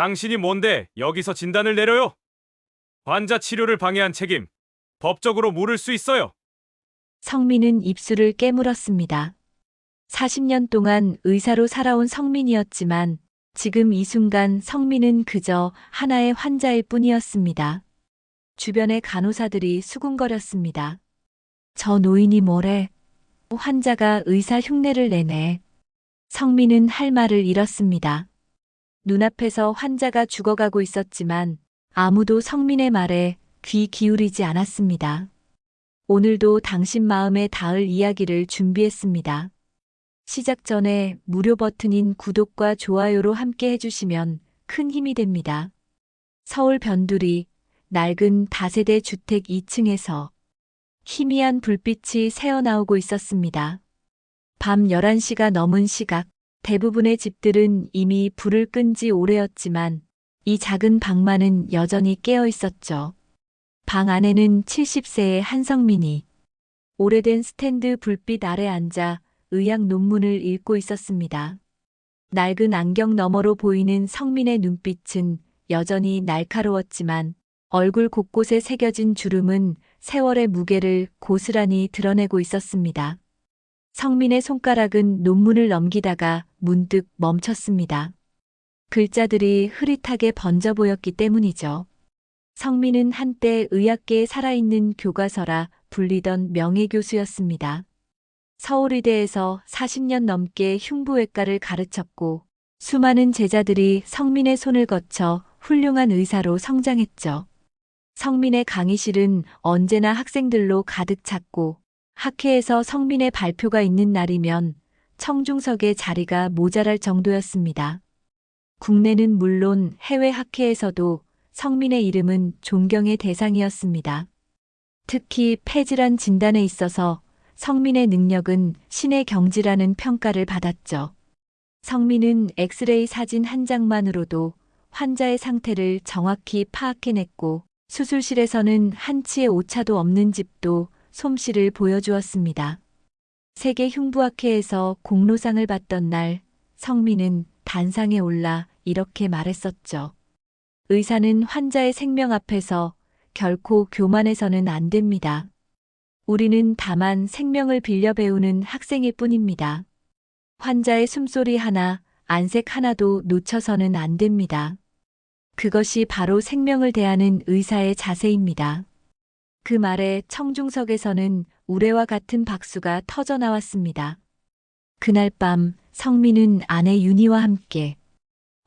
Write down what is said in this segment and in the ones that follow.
당신이 뭔데 여기서 진단을 내려요? 환자 치료를 방해한 책임, 법적으로 물을 수 있어요. 성민은 입술을 깨물었습니다. 40년 동안 의사로 살아온 성민이었지만 지금 이 순간 성민은 그저 하나의 환자일 뿐이었습니다. 주변의 간호사들이 수군거렸습니다. 저 노인이 뭐래? 환자가 의사 흉내를 내네. 성민은 할 말을 잃었습니다. 눈앞에서 환자가 죽어가고 있었지만 아무도 성민의 말에 귀 기울이지 않았습니다. 오늘도 당신 마음에 닿을 이야기를 준비했습니다. 시작 전에 무료 버튼인 구독과 좋아요로 함께 해주시면 큰 힘이 됩니다. 서울 변두리 낡은 다세대 주택 2층에서 희미한 불빛이 새어나오고 있었습니다. 밤 11시가 넘은 시각, 대부분의 집들은 이미 불을 끈 지 오래였지만 이 작은 방만은 여전히 깨어 있었죠. 방 안에는 70세의 한성민이 오래된 스탠드 불빛 아래 앉아 의학 논문을 읽고 있었습니다. 낡은 안경 너머로 보이는 성민의 눈빛은 여전히 날카로웠지만 얼굴 곳곳에 새겨진 주름은 세월의 무게를 고스란히 드러내고 있었습니다. 성민의 손가락은 논문을 넘기다가 문득 멈췄습니다. 글자들이 흐릿하게 번져 보였기 때문이죠. 성민은 한때 의학계에 살아있는 교과서라 불리던 명예교수였습니다. 서울의대에서 40년 넘게 흉부외과를 가르쳤고 수많은 제자들이 성민의 손을 거쳐 훌륭한 의사로 성장했죠. 성민의 강의실은 언제나 학생들로 가득 찼고 학회에서 성민의 발표가 있는 날이면 청중석의 자리가 모자랄 정도였습니다. 국내는 물론 해외 학회에서도 성민의 이름은 존경의 대상이었습니다. 특히 폐질환 진단에 있어서 성민의 능력은 신의 경지라는 평가를 받았죠. 성민은 엑스레이 사진 한 장만으로도 환자의 상태를 정확히 파악해냈고 수술실에서는 한치의 오차도 없는 집도 솜씨를 보여주었습니다. 세계 흉부학회에서 공로상을 받던 날 성민은 단상에 올라 이렇게 말했었죠. 의사는 환자의 생명 앞에서 결코 교만해서는 안 됩니다. 우리는 다만 생명을 빌려 배우는 학생일 뿐입니다. 환자의 숨소리 하나, 안색 하나도 놓쳐서는 안 됩니다. 그것이 바로 생명을 대하는 의사의 자세입니다. 그 말에 청중석에서는 우레와 같은 박수가 터져 나왔습니다. 그날 밤 성민은 아내 윤희와 함께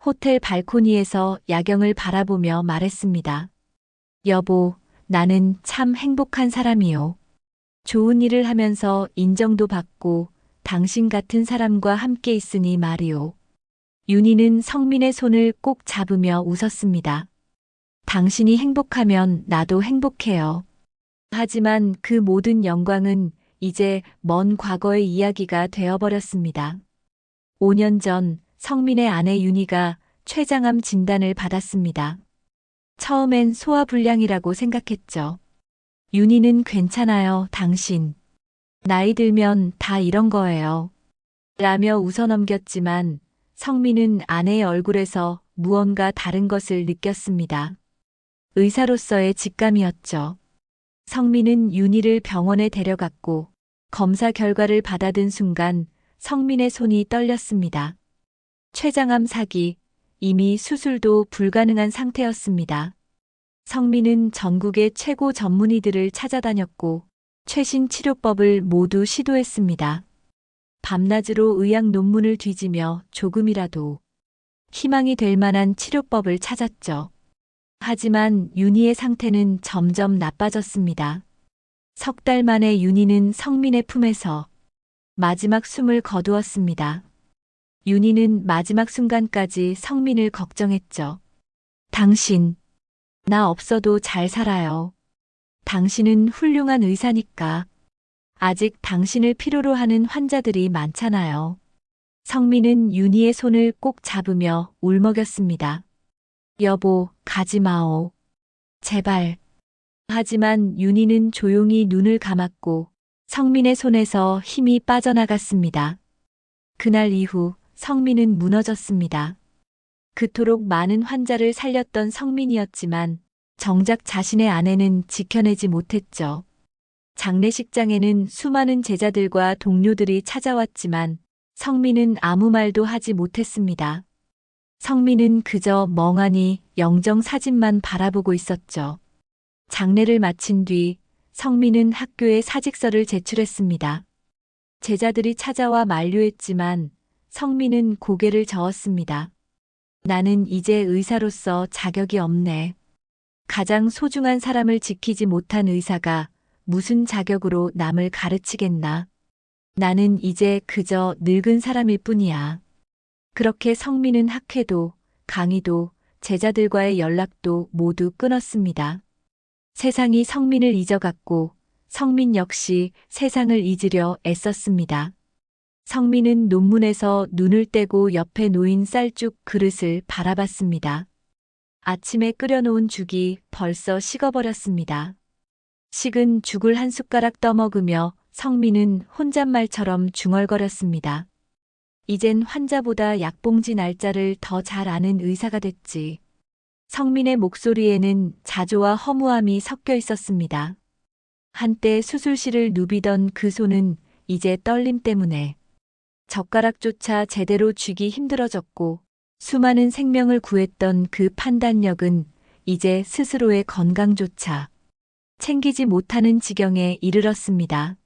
호텔 발코니에서 야경을 바라보며 말했습니다. 여보, 나는 참 행복한 사람이요. 좋은 일을 하면서 인정도 받고 당신 같은 사람과 함께 있으니 말이요. 윤희는 성민의 손을 꼭 잡으며 웃었습니다. 당신이 행복하면 나도 행복해요. 하지만 그 모든 영광은 이제 먼 과거의 이야기가 되어버렸습니다. 5년 전 성민의 아내 윤희가 췌장암 진단을 받았습니다. 처음엔 소화불량이라고 생각했죠. 윤희는 괜찮아요, 당신. 나이 들면 다 이런 거예요. 라며 웃어넘겼지만 성민은 아내의 얼굴에서 무언가 다른 것을 느꼈습니다. 의사로서의 직감이었죠. 성민은 윤희를 병원에 데려갔고 검사 결과를 받아든 순간 성민의 손이 떨렸습니다. 췌장암 사기, 이미 수술도 불가능한 상태였습니다. 성민은 전국의 최고 전문의들을 찾아다녔고 최신 치료법을 모두 시도했습니다. 밤낮으로 의학 논문을 뒤지며 조금이라도 희망이 될 만한 치료법을 찾았죠. 하지만 윤희의 상태는 점점 나빠졌습니다. 석 달 만에 윤희는 성민의 품에서 마지막 숨을 거두었습니다. 윤희는 마지막 순간까지 성민을 걱정했죠. 당신, 나 없어도 잘 살아요. 당신은 훌륭한 의사니까. 아직 당신을 필요로 하는 환자들이 많잖아요. 성민은 윤희의 손을 꼭 잡으며 울먹였습니다. 여보, 가지 마오. 제발. 하지만 윤희는 조용히 눈을 감았고 성민의 손에서 힘이 빠져나갔습니다. 그날 이후 성민은 무너졌습니다. 그토록 많은 환자를 살렸던 성민이었지만 정작 자신의 아내는 지켜내지 못했죠. 장례식장에는 수많은 제자들과 동료들이 찾아왔지만 성민은 아무 말도 하지 못했습니다. 성민은 그저 멍하니 영정 사진만 바라보고 있었죠. 장례를 마친 뒤 성민은 학교에 사직서를 제출했습니다. 제자들이 찾아와 만류했지만 성민은 고개를 저었습니다. 나는 이제 의사로서 자격이 없네. 가장 소중한 사람을 지키지 못한 의사가 무슨 자격으로 남을 가르치겠나. 나는 이제 그저 늙은 사람일 뿐이야. 그렇게 성민은 학회도, 강의도, 제자들과의 연락도 모두 끊었습니다. 세상이 성민을 잊어갔고 성민 역시 세상을 잊으려 애썼습니다. 성민은 논문에서 눈을 떼고 옆에 놓인 쌀죽 그릇을 바라봤습니다. 아침에 끓여놓은 죽이 벌써 식어버렸습니다. 식은 죽을 한 숟가락 떠먹으며 성민은 혼잣말처럼 중얼거렸습니다. 이젠 환자보다 약봉지 날짜를 더 잘 아는 의사가 됐지. 성민의 목소리에는 자조와 허무함이 섞여 있었습니다. 한때 수술실을 누비던 그 손은 이제 떨림 때문에 젓가락조차 제대로 쥐기 힘들어졌고 수많은 생명을 구했던 그 판단력은 이제 스스로의 건강조차 챙기지 못하는 지경에 이르렀습니다.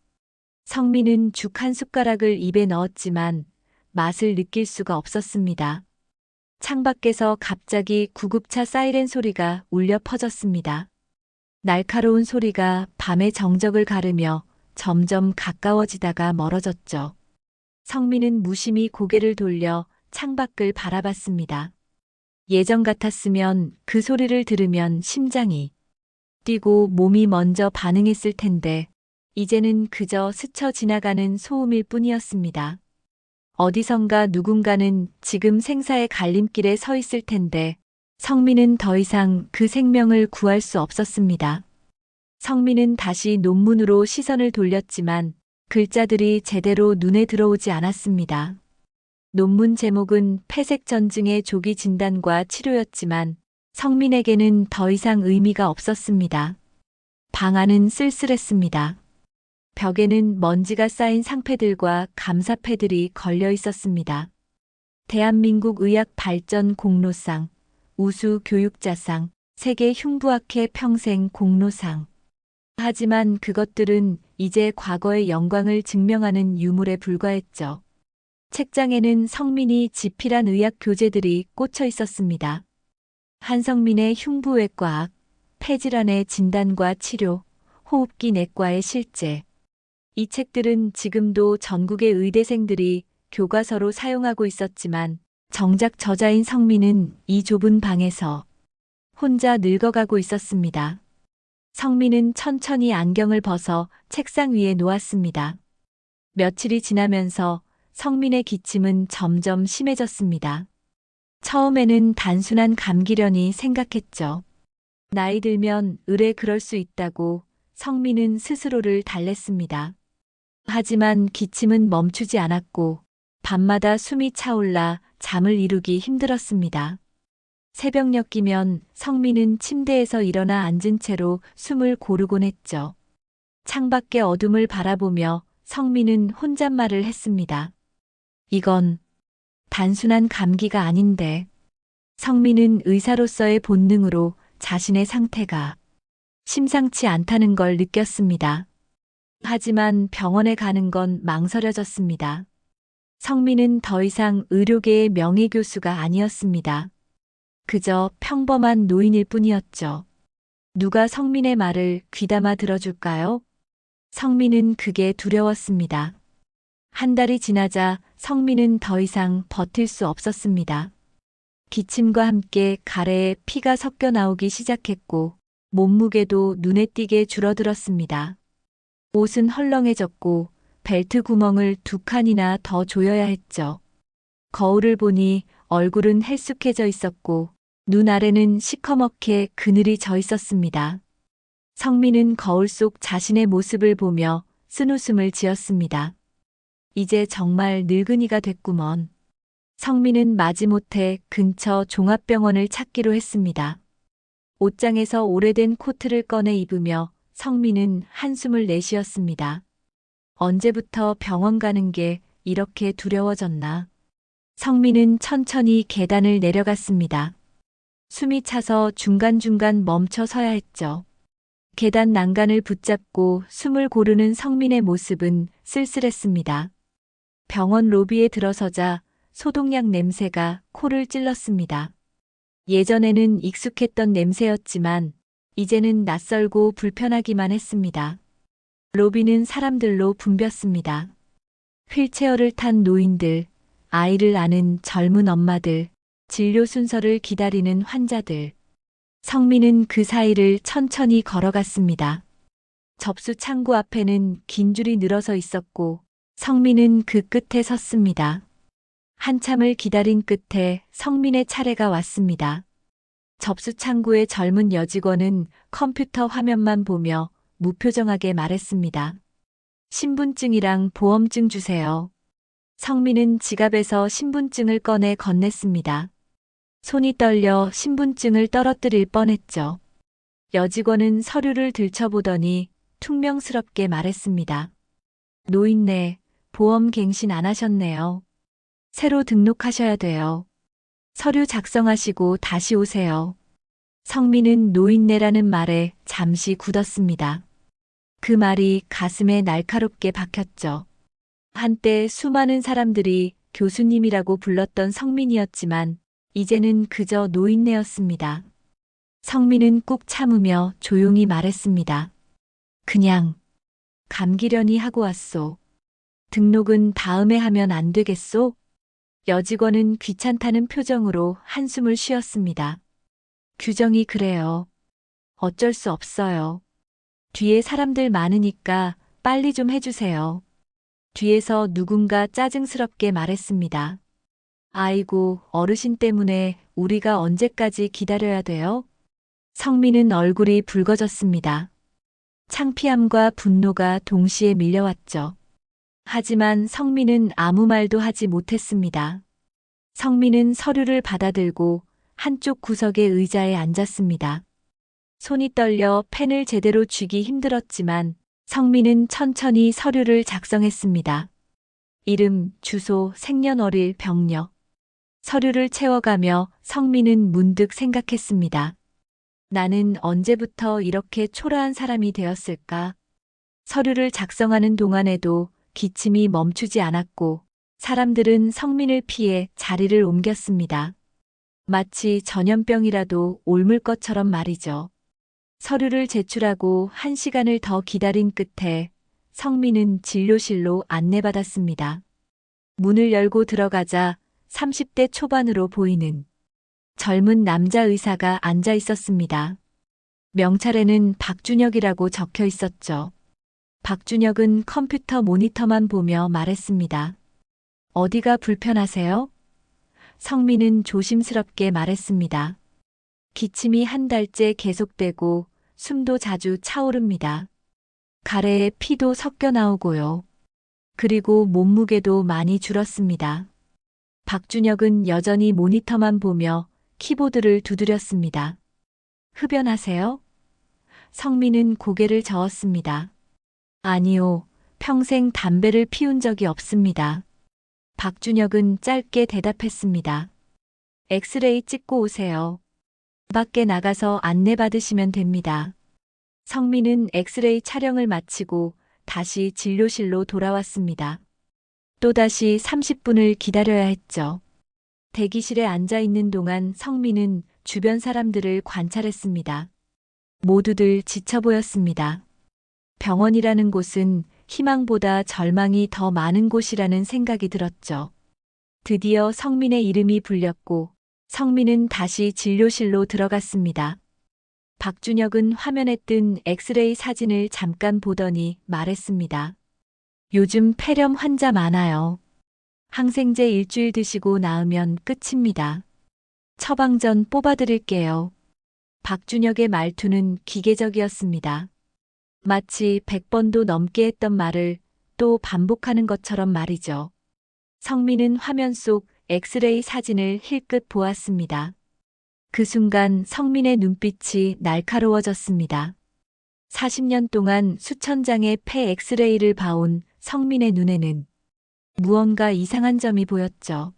성민은 죽 한 숟가락을 입에 넣었지만 맛을 느낄 수가 없었습니다. 창밖에서 갑자기 구급차 사이렌 소리가 울려 퍼졌습니다. 날카로운 소리가 밤의 정적을 가르며 점점 가까워지다가 멀어졌죠. 성민은 무심히 고개를 돌려 창밖을 바라봤습니다. 예전 같았으면 그 소리를 들으면 심장이 뛰고 몸이 먼저 반응했을 텐데 이제는 그저 스쳐 지나가는 소음일 뿐이었습니다. 어디선가 누군가는 지금 생사의 갈림길에 서 있을 텐데 성민은 더 이상 그 생명을 구할 수 없었습니다. 성민은 다시 논문으로 시선을 돌렸지만 글자들이 제대로 눈에 들어오지 않았습니다. 논문 제목은 폐색전증의 조기 진단과 치료였지만 성민에게는 더 이상 의미가 없었습니다. 방 안은 쓸쓸했습니다. 벽에는 먼지가 쌓인 상패들과 감사패들이 걸려 있었습니다. 대한민국 의학 발전 공로상, 우수 교육자상, 세계 흉부학회 평생 공로상. 하지만 그것들은 이제 과거의 영광을 증명하는 유물에 불과했죠. 책장에는 성민이 집필한 의학 교재들이 꽂혀 있었습니다. 한성민의 흉부외과학, 폐질환의 진단과 치료, 호흡기 내과의 실제. 이 책들은 지금도 전국의 의대생들이 교과서로 사용하고 있었지만 정작 저자인 성민은 이 좁은 방에서 혼자 늙어가고 있었습니다. 성민은 천천히 안경을 벗어 책상 위에 놓았습니다. 며칠이 지나면서 성민의 기침은 점점 심해졌습니다. 처음에는 단순한 감기려니 생각했죠. 나이 들면 의뢰 그럴 수 있다고 성민은 스스로를 달랬습니다. 하지만 기침은 멈추지 않았고 밤마다 숨이 차올라 잠을 이루기 힘들었습니다. 새벽녘이면 성민은 침대에서 일어나 앉은 채로 숨을 고르곤 했죠. 창밖의 어둠을 바라보며 성민은 혼잣말을 했습니다. 이건 단순한 감기가 아닌데. 성민은 의사로서의 본능으로 자신의 상태가 심상치 않다는 걸 느꼈습니다. 하지만 병원에 가는 건 망설여졌습니다. 성민은 더 이상 의료계의 명예교수가 아니었습니다. 그저 평범한 노인일 뿐이었죠. 누가 성민의 말을 귀담아 들어줄까요? 성민은 그게 두려웠습니다. 한 달이 지나자 성민은 더 이상 버틸 수 없었습니다. 기침과 함께 가래에 피가 섞여 나오기 시작했고 몸무게도 눈에 띄게 줄어들었습니다. 옷은 헐렁해졌고 벨트 구멍을 2칸이나 더 조여야 했죠. 거울을 보니 얼굴은 헬쑥해져 있었고 눈 아래는 시커멓게 그늘이 져 있었습니다. 성민은 거울 속 자신의 모습을 보며 쓴웃음을 지었습니다. 이제 정말 늙은이가 됐구먼. 성민은 마지못해 근처 종합병원을 찾기로 했습니다. 옷장에서 오래된 코트를 꺼내 입으며 성민은 한숨을 내쉬었습니다. 언제부터 병원 가는 게 이렇게 두려워졌나? 성민은 천천히 계단을 내려갔습니다. 숨이 차서 중간중간 멈춰 서야 했죠. 계단 난간을 붙잡고 숨을 고르는 성민의 모습은 쓸쓸했습니다. 병원 로비에 들어서자 소독약 냄새가 코를 찔렀습니다. 예전에는 익숙했던 냄새였지만 이제는 낯설고 불편하기만 했습니다. 로비는 사람들로 붐볐습니다. 휠체어를 탄 노인들, 아이를 안은 젊은 엄마들, 진료 순서를 기다리는 환자들. 성민은 그 사이를 천천히 걸어갔습니다. 접수 창구 앞에는 긴 줄이 늘어서 있었고 성민은 그 끝에 섰습니다. 한참을 기다린 끝에 성민의 차례가 왔습니다. 접수 창구의 젊은 여직원은 컴퓨터 화면만 보며 무표정하게 말했습니다. 신분증이랑 보험증 주세요. 성민은 지갑에서 신분증을 꺼내 건넸습니다. 손이 떨려 신분증을 떨어뜨릴 뻔했죠. 여직원은 서류를 들춰보더니 퉁명스럽게 말했습니다. 노인네, 보험 갱신 안 하셨네요. 새로 등록하셔야 돼요. 서류 작성하시고 다시 오세요. 성민은 노인네라는 말에 잠시 굳었습니다. 그 말이 가슴에 날카롭게 박혔죠. 한때 수많은 사람들이 교수님이라고 불렀던 성민이었지만 이제는 그저 노인네였습니다. 성민은 꾹 참으며 조용히 말했습니다. 그냥 감기련이 하고 왔소. 등록은 다음에 하면 안 되겠소? 여직원은 귀찮다는 표정으로 한숨을 쉬었습니다. 규정이 그래요. 어쩔 수 없어요. 뒤에 사람들 많으니까 빨리 좀 해주세요. 뒤에서 누군가 짜증스럽게 말했습니다. 아이고, 어르신 때문에 우리가 언제까지 기다려야 돼요? 성민은 얼굴이 붉어졌습니다. 창피함과 분노가 동시에 밀려왔죠. 하지만 성민은 아무 말도 하지 못했습니다. 성민은 서류를 받아들고 한쪽 구석의 의자에 앉았습니다. 손이 떨려 펜을 제대로 쥐기 힘들었지만 성민은 천천히 서류를 작성했습니다. 이름, 주소, 생년월일, 병력. 서류를 채워가며 성민은 문득 생각했습니다. 나는 언제부터 이렇게 초라한 사람이 되었을까? 서류를 작성하는 동안에도 기침이 멈추지 않았고 사람들은 성민을 피해 자리를 옮겼습니다. 마치 전염병이라도 옮을 것처럼 말이죠. 서류를 제출하고 1시간을 더 기다린 끝에 성민은 진료실로 안내받았습니다. 문을 열고 들어가자 30대 초반으로 보이는 젊은 남자 의사가 앉아 있었습니다. 명찰에는 박준혁이라고 적혀 있었죠. 박준혁은 컴퓨터 모니터만 보며 말했습니다. 어디가 불편하세요? 성민은 조심스럽게 말했습니다. 기침이 한 달째 계속되고 숨도 자주 차오릅니다. 가래에 피도 섞여 나오고요. 그리고 몸무게도 많이 줄었습니다. 박준혁은 여전히 모니터만 보며 키보드를 두드렸습니다. 흡연하세요? 성민은 고개를 저었습니다. 아니요, 평생 담배를 피운 적이 없습니다. 박준혁은 짧게 대답했습니다. 엑스레이 찍고 오세요. 밖에 나가서 안내받으시면 됩니다. 성민은 엑스레이 촬영을 마치고 다시 진료실로 돌아왔습니다. 또다시 30분을 기다려야 했죠. 대기실에 앉아 있는 동안 성민은 주변 사람들을 관찰했습니다. 모두들 지쳐 보였습니다. 병원이라는 곳은 희망보다 절망이 더 많은 곳이라는 생각이 들었죠. 드디어 성민의 이름이 불렸고 성민은 다시 진료실로 들어갔습니다. 박준혁은 화면에 뜬 엑스레이 사진을 잠깐 보더니 말했습니다. 요즘 폐렴 환자 많아요. 항생제 일주일 드시고 나으면 끝입니다. 처방전 뽑아드릴게요. 박준혁의 말투는 기계적이었습니다. 마치 100번도 넘게 했던 말을 또 반복하는 것처럼 말이죠. 성민은 화면 속 엑스레이 사진을 힐끗 보았습니다. 그 순간 성민의 눈빛이 날카로워졌습니다. 40년 동안 수천 장의 폐 엑스레이를 봐온 성민의 눈에는 무언가 이상한 점이 보였죠.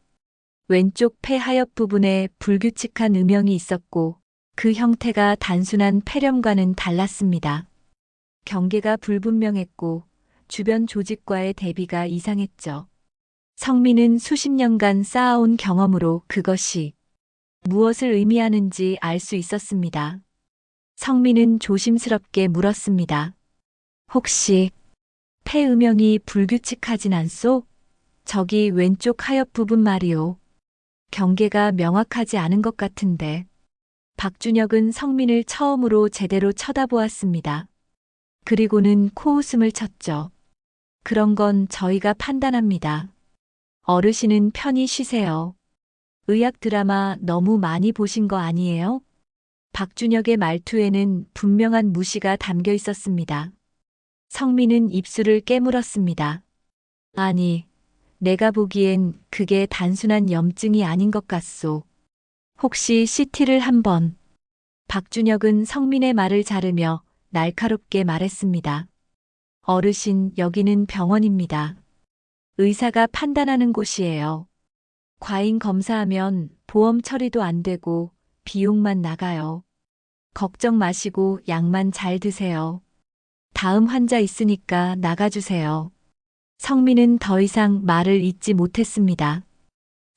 왼쪽 폐 하엽 부분에 불규칙한 음영이 있었고 그 형태가 단순한 폐렴과는 달랐습니다. 경계가 불분명했고 주변 조직과의 대비가 이상했죠. 성민은 수십 년간 쌓아온 경험으로 그것이 무엇을 의미하는지 알 수 있었습니다. 성민은 조심스럽게 물었습니다. 혹시 폐 음영이 불규칙하진 않소? 저기 왼쪽 하엽 부분 말이오. 경계가 명확하지 않은 것 같은데. 박준혁은 성민을 처음으로 제대로 쳐다보았습니다. 그리고는 코웃음을 쳤죠. 그런 건 저희가 판단합니다. 어르신은 편히 쉬세요. 의학 드라마 너무 많이 보신 거 아니에요? 박준혁의 말투에는 분명한 무시가 담겨 있었습니다. 성민은 입술을 깨물었습니다. 아니, 내가 보기엔 그게 단순한 염증이 아닌 것 같소. 혹시 CT를 한번. 박준혁은 성민의 말을 자르며 날카롭게 말했습니다. 어르신, 여기는 병원입니다. 의사가 판단하는 곳이에요. 과잉 검사하면 보험 처리도 안 되고 비용만 나가요. 걱정 마시고 약만 잘 드세요. 다음 환자 있으니까 나가주세요. 성민은 더 이상 말을 잇지 못했습니다.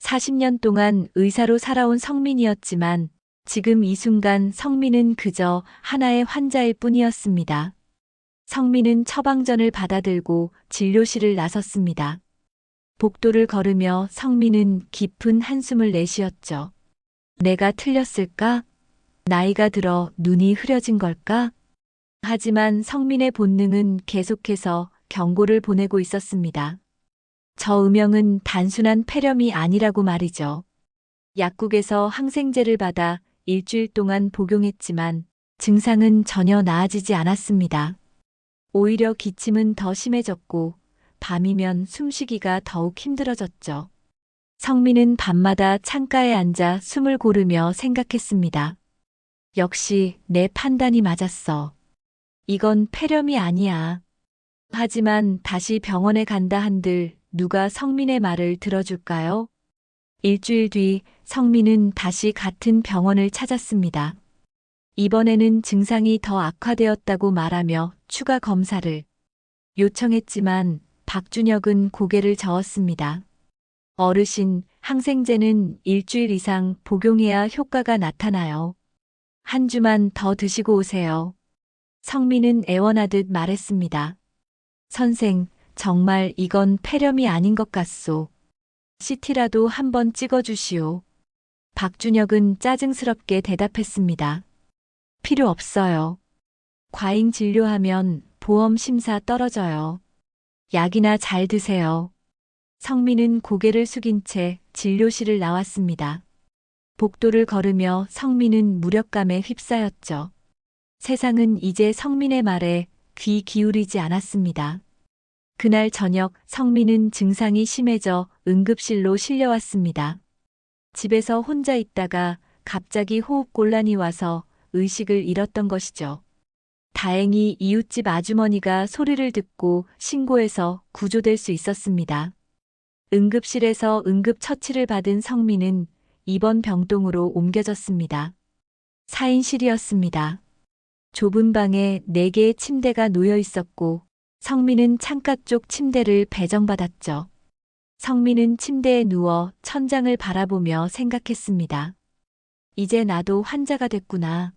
40년 동안 의사로 살아온 성민이었지만 지금 이 순간 성민은 그저 하나의 환자일 뿐이었습니다. 성민은 처방전을 받아들고 진료실을 나섰습니다. 복도를 걸으며 성민은 깊은 한숨을 내쉬었죠. 내가 틀렸을까? 나이가 들어 눈이 흐려진 걸까? 하지만 성민의 본능은 계속해서 경고를 보내고 있었습니다. 저 음영은 단순한 폐렴이 아니라고 말이죠. 약국에서 항생제를 받아 일주일 동안 복용했지만 증상은 전혀 나아지지 않았습니다. 오히려 기침은 더 심해졌고 밤이면 숨쉬기가 더욱 힘들어졌죠. 성민은 밤마다 창가에 앉아 숨을 고르며 생각했습니다. 역시 내 판단이 맞았어. 이건 폐렴이 아니야. 하지만 다시 병원에 간다 한들 누가 성민의 말을 들어줄까요? 일주일 뒤 성민은 다시 같은 병원을 찾았습니다. 이번에는 증상이 더 악화되었다고 말하며 추가 검사를 요청했지만 박준혁은 고개를 저었습니다. 어르신, 항생제는 일주일 이상 복용해야 효과가 나타나요. 한 주만 더 드시고 오세요. 성민은 애원하듯 말했습니다. 선생, 정말 이건 폐렴이 아닌 것 같소. CT라도 한번 찍어주시오. 박준혁은 짜증스럽게 대답했습니다. 필요 없어요. 과잉 진료하면 보험 심사 떨어져요. 약이나 잘 드세요. 성민은 고개를 숙인 채 진료실을 나왔습니다. 복도를 걸으며 성민은 무력감에 휩싸였죠. 세상은 이제 성민의 말에 귀 기울이지 않았습니다. 그날 저녁 성민은 증상이 심해져 응급실로 실려왔습니다. 집에서 혼자 있다가 갑자기 호흡곤란이 와서 의식을 잃었던 것이죠. 다행히 이웃집 아주머니가 소리를 듣고 신고해서 구조될 수 있었습니다. 응급실에서 응급처치를 받은 성민은 입원 병동으로 옮겨졌습니다. 4인실이었습니다. 좁은 방에 4개의 침대가 놓여 있었고 성민은 창가 쪽 침대를 배정받았죠. 성민은 침대에 누워 천장을 바라보며 생각했습니다. 이제 나도 환자가 됐구나.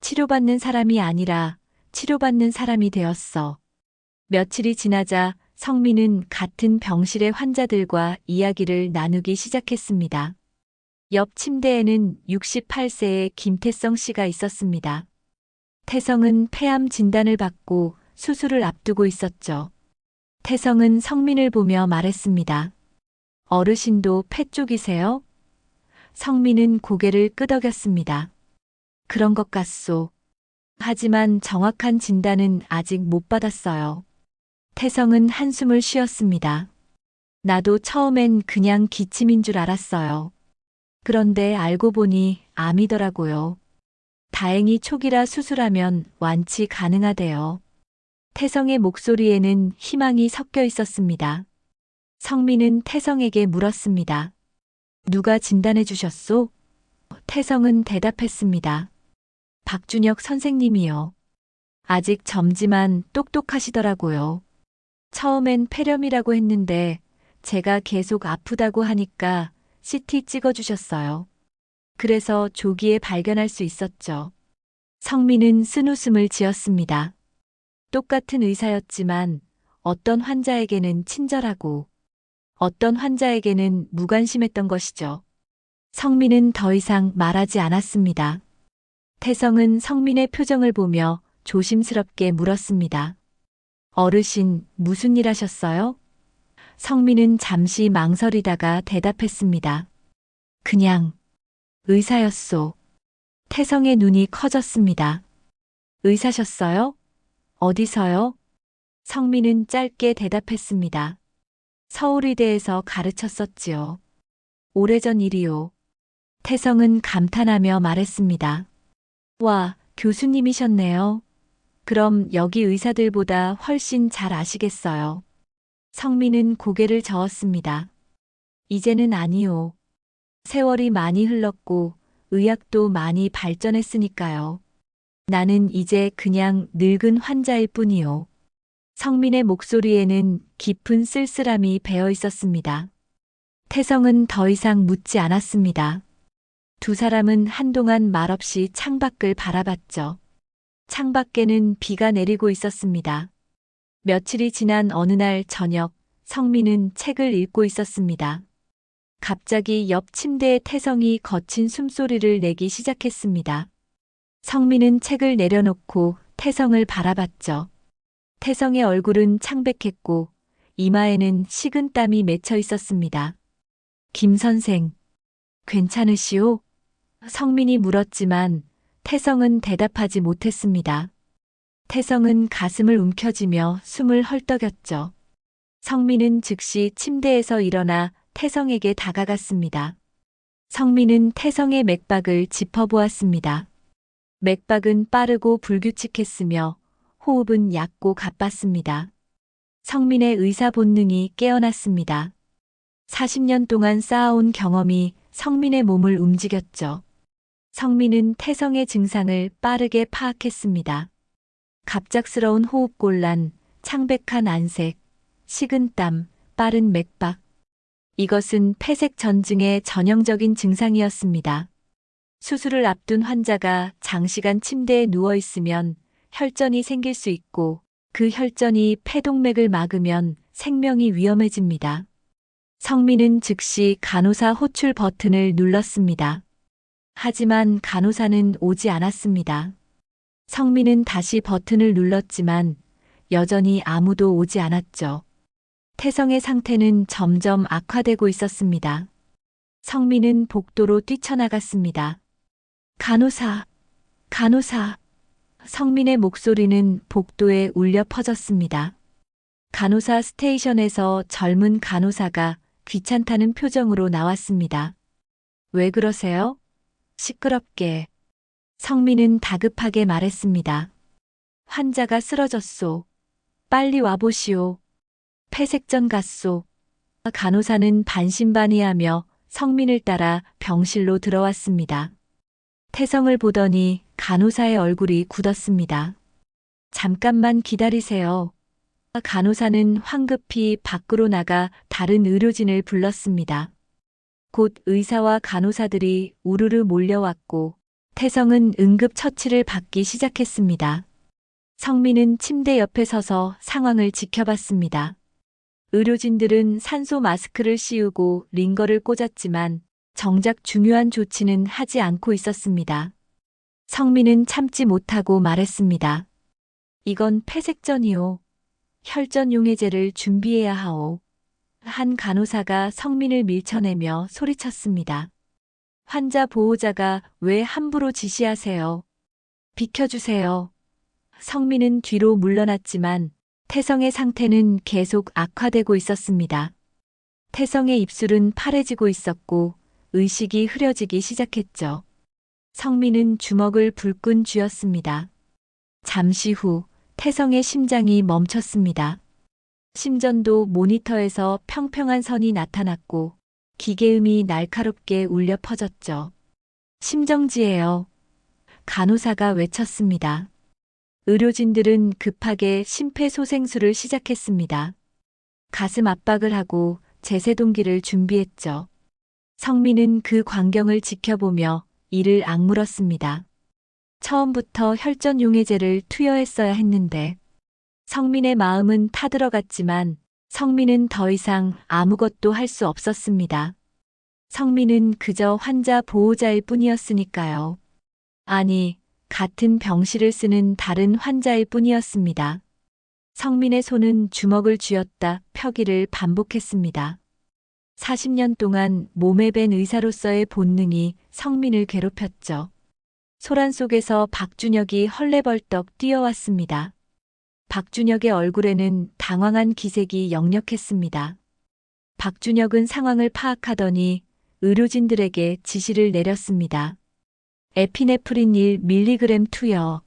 치료받는 사람이 아니라 치료받는 사람이 되었어. 며칠이 지나자 성민은 같은 병실의 환자들과 이야기를 나누기 시작했습니다. 옆 침대에는 68세의 김태성 씨가 있었습니다. 태성은 폐암 진단을 받고 수술을 앞두고 있었죠. 태성은 성민을 보며 말했습니다. 어르신도 폐 쪽이세요? 성민은 고개를 끄덕였습니다. 그런 것 같소. 하지만 정확한 진단은 아직 못 받았어요. 태성은 한숨을 쉬었습니다. 나도 처음엔 그냥 기침인 줄 알았어요. 그런데 알고 보니 암이더라고요. 다행히 초기라 수술하면 완치 가능하대요. 태성의 목소리에는 희망이 섞여 있었습니다. 성민은 태성에게 물었습니다. 누가 진단해 주셨소? 태성은 대답했습니다. 박준혁 선생님이요. 아직 젊지만 똑똑하시더라고요. 처음엔 폐렴이라고 했는데 제가 계속 아프다고 하니까 CT 찍어주셨어요. 그래서 조기에 발견할 수 있었죠. 성민은 쓴웃음을 지었습니다. 똑같은 의사였지만 어떤 환자에게는 친절하고 어떤 환자에게는 무관심했던 것이죠. 성민은 더 이상 말하지 않았습니다. 태성은 성민의 표정을 보며 조심스럽게 물었습니다. 어르신, 무슨 일 하셨어요? 성민은 잠시 망설이다가 대답했습니다. 그냥 의사였소. 태성의 눈이 커졌습니다. 의사셨어요? 어디서요? 성민은 짧게 대답했습니다. 서울의대에서 가르쳤었지요. 오래전 일이요. 태성은 감탄하며 말했습니다. 와, 교수님이셨네요. 그럼 여기 의사들보다 훨씬 잘 아시겠어요. 성민은 고개를 저었습니다. 이제는 아니요. 세월이 많이 흘렀고 의학도 많이 발전했으니까요. 나는 이제 그냥 늙은 환자일 뿐이요. 성민의 목소리에는 깊은 쓸쓸함이 배어 있었습니다. 태성은 더 이상 묻지 않았습니다. 두 사람은 한동안 말없이 창밖을 바라봤죠. 창밖에는 비가 내리고 있었습니다. 며칠이 지난 어느 날 저녁, 성민은 책을 읽고 있었습니다. 갑자기 옆 침대에 태성이 거친 숨소리를 내기 시작했습니다. 성민은 책을 내려놓고 태성을 바라봤죠. 태성의 얼굴은 창백했고 이마에는 식은 땀이 맺혀 있었습니다. 김 선생, 괜찮으시오? 성민이 물었지만 태성은 대답하지 못했습니다. 태성은 가슴을 움켜쥐며 숨을 헐떡였죠. 성민은 즉시 침대에서 일어나 태성에게 다가갔습니다. 성민은 태성의 맥박을 짚어보았습니다. 맥박은 빠르고 불규칙했으며 호흡은 얕고 가빴습니다. 성민의 의사 본능이 깨어났습니다. 40년 동안 쌓아온 경험이 성민의 몸을 움직였죠. 성민은 태성의 증상을 빠르게 파악했습니다. 갑작스러운 호흡곤란, 창백한 안색, 식은 땀, 빠른 맥박. 이것은 폐색 전증의 전형적인 증상이었습니다. 수술을 앞둔 환자가 장시간 침대에 누워 있으면 혈전이 생길 수 있고 그 혈전이 폐동맥을 막으면 생명이 위험해집니다. 성민은 즉시 간호사 호출 버튼을 눌렀습니다. 하지만 간호사는 오지 않았습니다. 성민은 다시 버튼을 눌렀지만 여전히 아무도 오지 않았죠. 태성의 상태는 점점 악화되고 있었습니다. 성민은 복도로 뛰쳐나갔습니다. 간호사, 간호사. 성민의 목소리는 복도에 울려 퍼졌습니다. 간호사 스테이션에서 젊은 간호사가 귀찮다는 표정으로 나왔습니다. 왜 그러세요? 시끄럽게. 성민은 다급하게 말했습니다. 환자가 쓰러졌소. 빨리 와보시오. 폐색전 갔소. 간호사는 반신반의하며 성민을 따라 병실로 들어왔습니다. 태성을 보더니 간호사의 얼굴이 굳었습니다. 잠깐만 기다리세요. 간호사는 황급히 밖으로 나가 다른 의료진을 불렀습니다. 곧 의사와 간호사들이 우르르 몰려왔고 태성은 응급처치를 받기 시작했습니다. 성민은 침대 옆에 서서 상황을 지켜봤습니다. 의료진들은 산소 마스크를 씌우고 링거를 꽂았지만 정작 중요한 조치는 하지 않고 있었습니다. 성민은 참지 못하고 말했습니다. 이건 폐색전이요. 혈전 용해제를 준비해야 하오. 한 간호사가 성민을 밀쳐내며 소리쳤습니다. 환자 보호자가 왜 함부로 지시하세요? 비켜주세요. 성민은 뒤로 물러났지만 태성의 상태는 계속 악화되고 있었습니다. 태성의 입술은 파래지고 있었고 의식이 흐려지기 시작했죠. 성민은 주먹을 불끈 쥐었습니다. 잠시 후 태성의 심장이 멈췄습니다. 심전도 모니터에서 평평한 선이 나타났고 기계음이 날카롭게 울려 퍼졌죠. 심정지예요. 간호사가 외쳤습니다. 의료진들은 급하게 심폐소생술을 시작했습니다. 가슴 압박을 하고 제세동기를 준비했죠. 성민은 그 광경을 지켜보며 이를 악물었습니다. 처음부터 혈전용해제를 투여했어야 했는데 성민의 마음은 타들어갔지만 성민은 더 이상 아무것도 할 수 없었습니다. 성민은 그저 환자 보호자일 뿐이었으니까요. 아니, 같은 병실을 쓰는 다른 환자일 뿐이었습니다. 성민의 손은 주먹을 쥐었다 펴기를 반복했습니다. 40년 동안 몸에 밴 의사로서의 본능이 성민을 괴롭혔죠. 소란 속에서 박준혁이 헐레벌떡 뛰어왔습니다. 박준혁의 얼굴에는 당황한 기색이 역력했습니다. 박준혁은 상황을 파악하더니 의료진들에게 지시를 내렸습니다. 에피네프린 1mg 투여.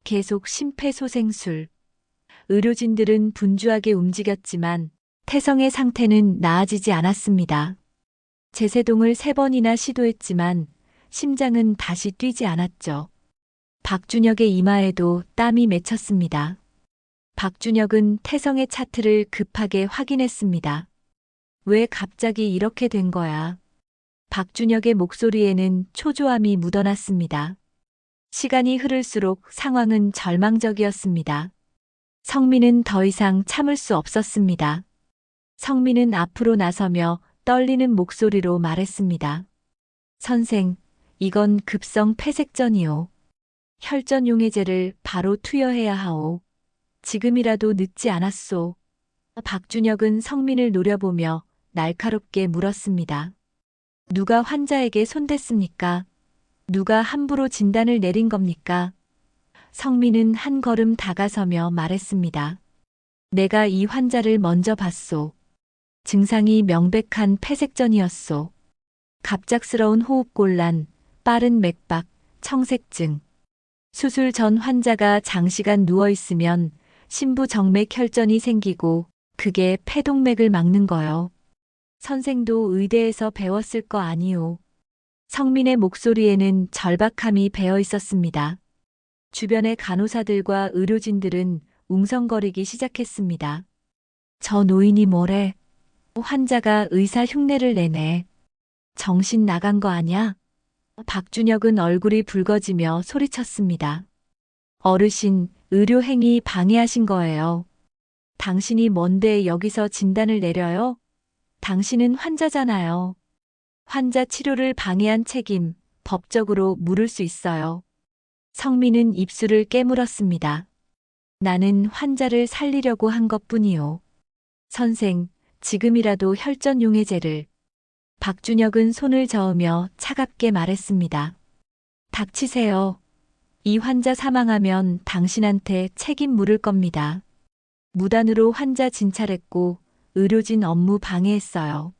계속 심폐소생술. 의료진들은 분주하게 움직였지만 태성의 상태는 나아지지 않았습니다. 제세동을 3번이나 시도했지만 심장은 다시 뛰지 않았죠. 박준혁의 이마에도 땀이 맺혔습니다. 박준혁은 태성의 차트를 급하게 확인했습니다. 왜 갑자기 이렇게 된 거야? 박준혁의 목소리에는 초조함이 묻어났습니다. 시간이 흐를수록 상황은 절망적이었습니다. 성민은 더 이상 참을 수 없었습니다. 성민은 앞으로 나서며 떨리는 목소리로 말했습니다. 선생, 이건 급성 폐색전이오. 혈전용해제를 바로 투여해야 하오. 지금이라도 늦지 않았소. 박준혁은 성민을 노려보며 날카롭게 물었습니다. 누가 환자에게 손댔습니까? 누가 함부로 진단을 내린 겁니까? 성민은 한 걸음 다가서며 말했습니다. 내가 이 환자를 먼저 봤소. 증상이 명백한 폐색전이었소. 갑작스러운 호흡곤란, 빠른 맥박, 청색증. 수술 전 환자가 장시간 누워있으면 심부정맥 혈전이 생기고 그게 폐동맥을 막는 거요. 선생도 의대에서 배웠을 거 아니오. 성민의 목소리에는 절박함이 배어 있었습니다. 주변의 간호사들과 의료진들은 웅성거리기 시작했습니다. 저 노인이 뭐래? 환자가 의사 흉내를 내네. 정신 나간 거 아냐? 박준혁은 얼굴이 붉어지며 소리쳤습니다. 어르신, 의료행위 방해하신 거예요. 당신이 뭔데 여기서 진단을 내려요? 당신은 환자잖아요. 환자 치료를 방해한 책임, 법적으로 물을 수 있어요. 성민은 입술을 깨물었습니다. 나는 환자를 살리려고 한 것뿐이요. 선생, 지금이라도 혈전용해제를. 박준혁은 손을 저으며 차갑게 말했습니다. 닥치세요. 이 환자 사망하면 당신한테 책임 물을 겁니다. 무단으로 환자 진찰했고 의료진 업무 방해했어요.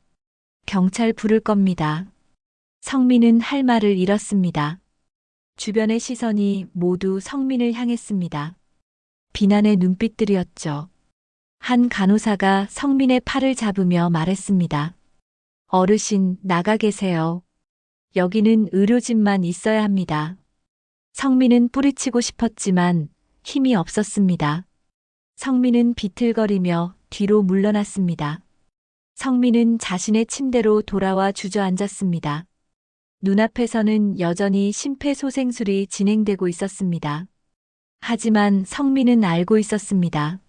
경찰 부를 겁니다. 성민은 할 말을 잃었습니다. 주변의 시선이 모두 성민을 향했습니다. 비난의 눈빛들이었죠. 한 간호사가 성민의 팔을 잡으며 말했습니다. 어르신, 나가 계세요. 여기는 의료진만 있어야 합니다. 성민은 뿌리치고 싶었지만 힘이 없었습니다. 성민은 비틀거리며 뒤로 물러났습니다. 성민은 자신의 침대로 돌아와 주저앉았습니다. 눈앞에서는 여전히 심폐소생술이 진행되고 있었습니다. 하지만 성민은 알고 있었습니다.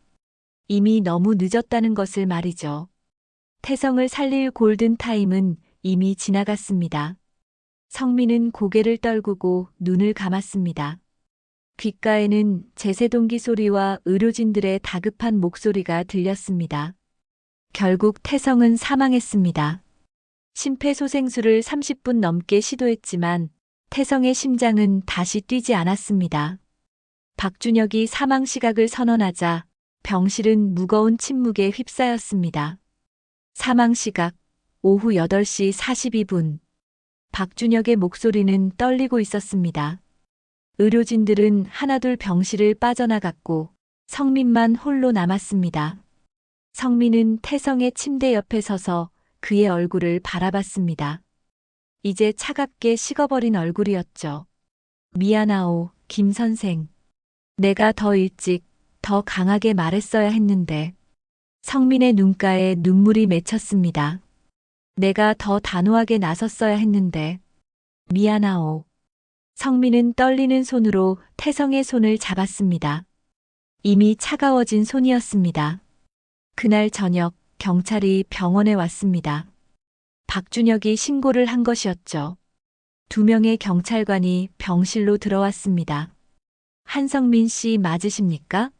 이미 너무 늦었다는 것을 말이죠. 태성을 살릴 골든타임은 이미 지나갔습니다. 성민은 고개를 떨구고 눈을 감았습니다. 귓가에는 제세동기 소리와 의료진들의 다급한 목소리가 들렸습니다. 결국 태성은 사망했습니다. 심폐소생술을 30분 넘게 시도했지만 태성의 심장은 다시 뛰지 않았습니다. 박준혁이 사망 시각을 선언하자 병실은 무거운 침묵에 휩싸였습니다. 사망 시각 오후 8시 42분. 박준혁의 목소리는 떨리고 있었습니다. 의료진들은 하나둘 병실을 빠져나갔고 성민만 홀로 남았습니다. 성민은 태성의 침대 옆에 서서 그의 얼굴을 바라봤습니다. 이제 차갑게 식어버린 얼굴이었죠. 미안하오, 김 선생. 내가 더 일찍, 더 강하게 말했어야 했는데. 성민의 눈가에 눈물이 맺혔습니다. 내가 더 단호하게 나섰어야 했는데. 미안하오. 성민은 떨리는 손으로 태성의 손을 잡았습니다. 이미 차가워진 손이었습니다. 그날 저녁 경찰이 병원에 왔습니다. 박준혁이 신고를 한 것이었죠. 2명의 경찰관이 병실로 들어왔습니다. 한성민 씨 맞으십니까?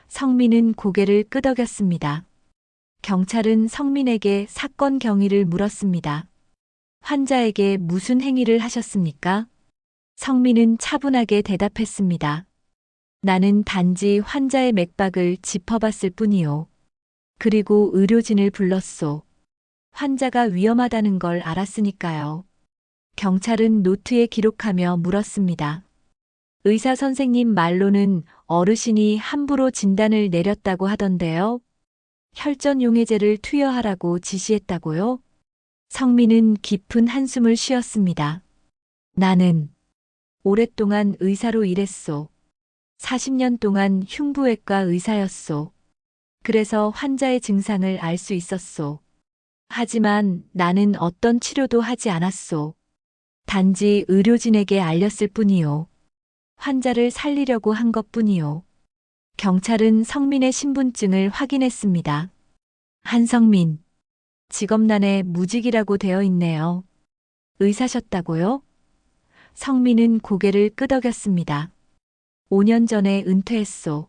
성민은 고개를 끄덕였습니다. 경찰은 성민에게 사건 경위를 물었습니다. 환자에게 무슨 행위를 하셨습니까? 성민은 차분하게 대답했습니다. 나는 단지 환자의 맥박을 짚어봤을 뿐이요. 그리고 의료진을 불렀소. 환자가 위험하다는 걸 알았으니까요. 경찰은 노트에 기록하며 물었습니다. 의사 선생님 말로는 어르신이 함부로 진단을 내렸다고 하던데요. 혈전용해제를 투여하라고 지시했다고요? 성민은 깊은 한숨을 쉬었습니다. 나는 오랫동안 의사로 일했소. 40년 동안 흉부외과 의사였소. 그래서 환자의 증상을 알 수 있었소. 하지만 나는 어떤 치료도 하지 않았소. 단지 의료진에게 알렸을 뿐이요. 환자를 살리려고 한 것뿐이요. 경찰은 성민의 신분증을 확인했습니다. 한성민. 직업란에 무직이라고 되어 있네요. 의사셨다고요? 성민은 고개를 끄덕였습니다. 5년 전에 은퇴했소.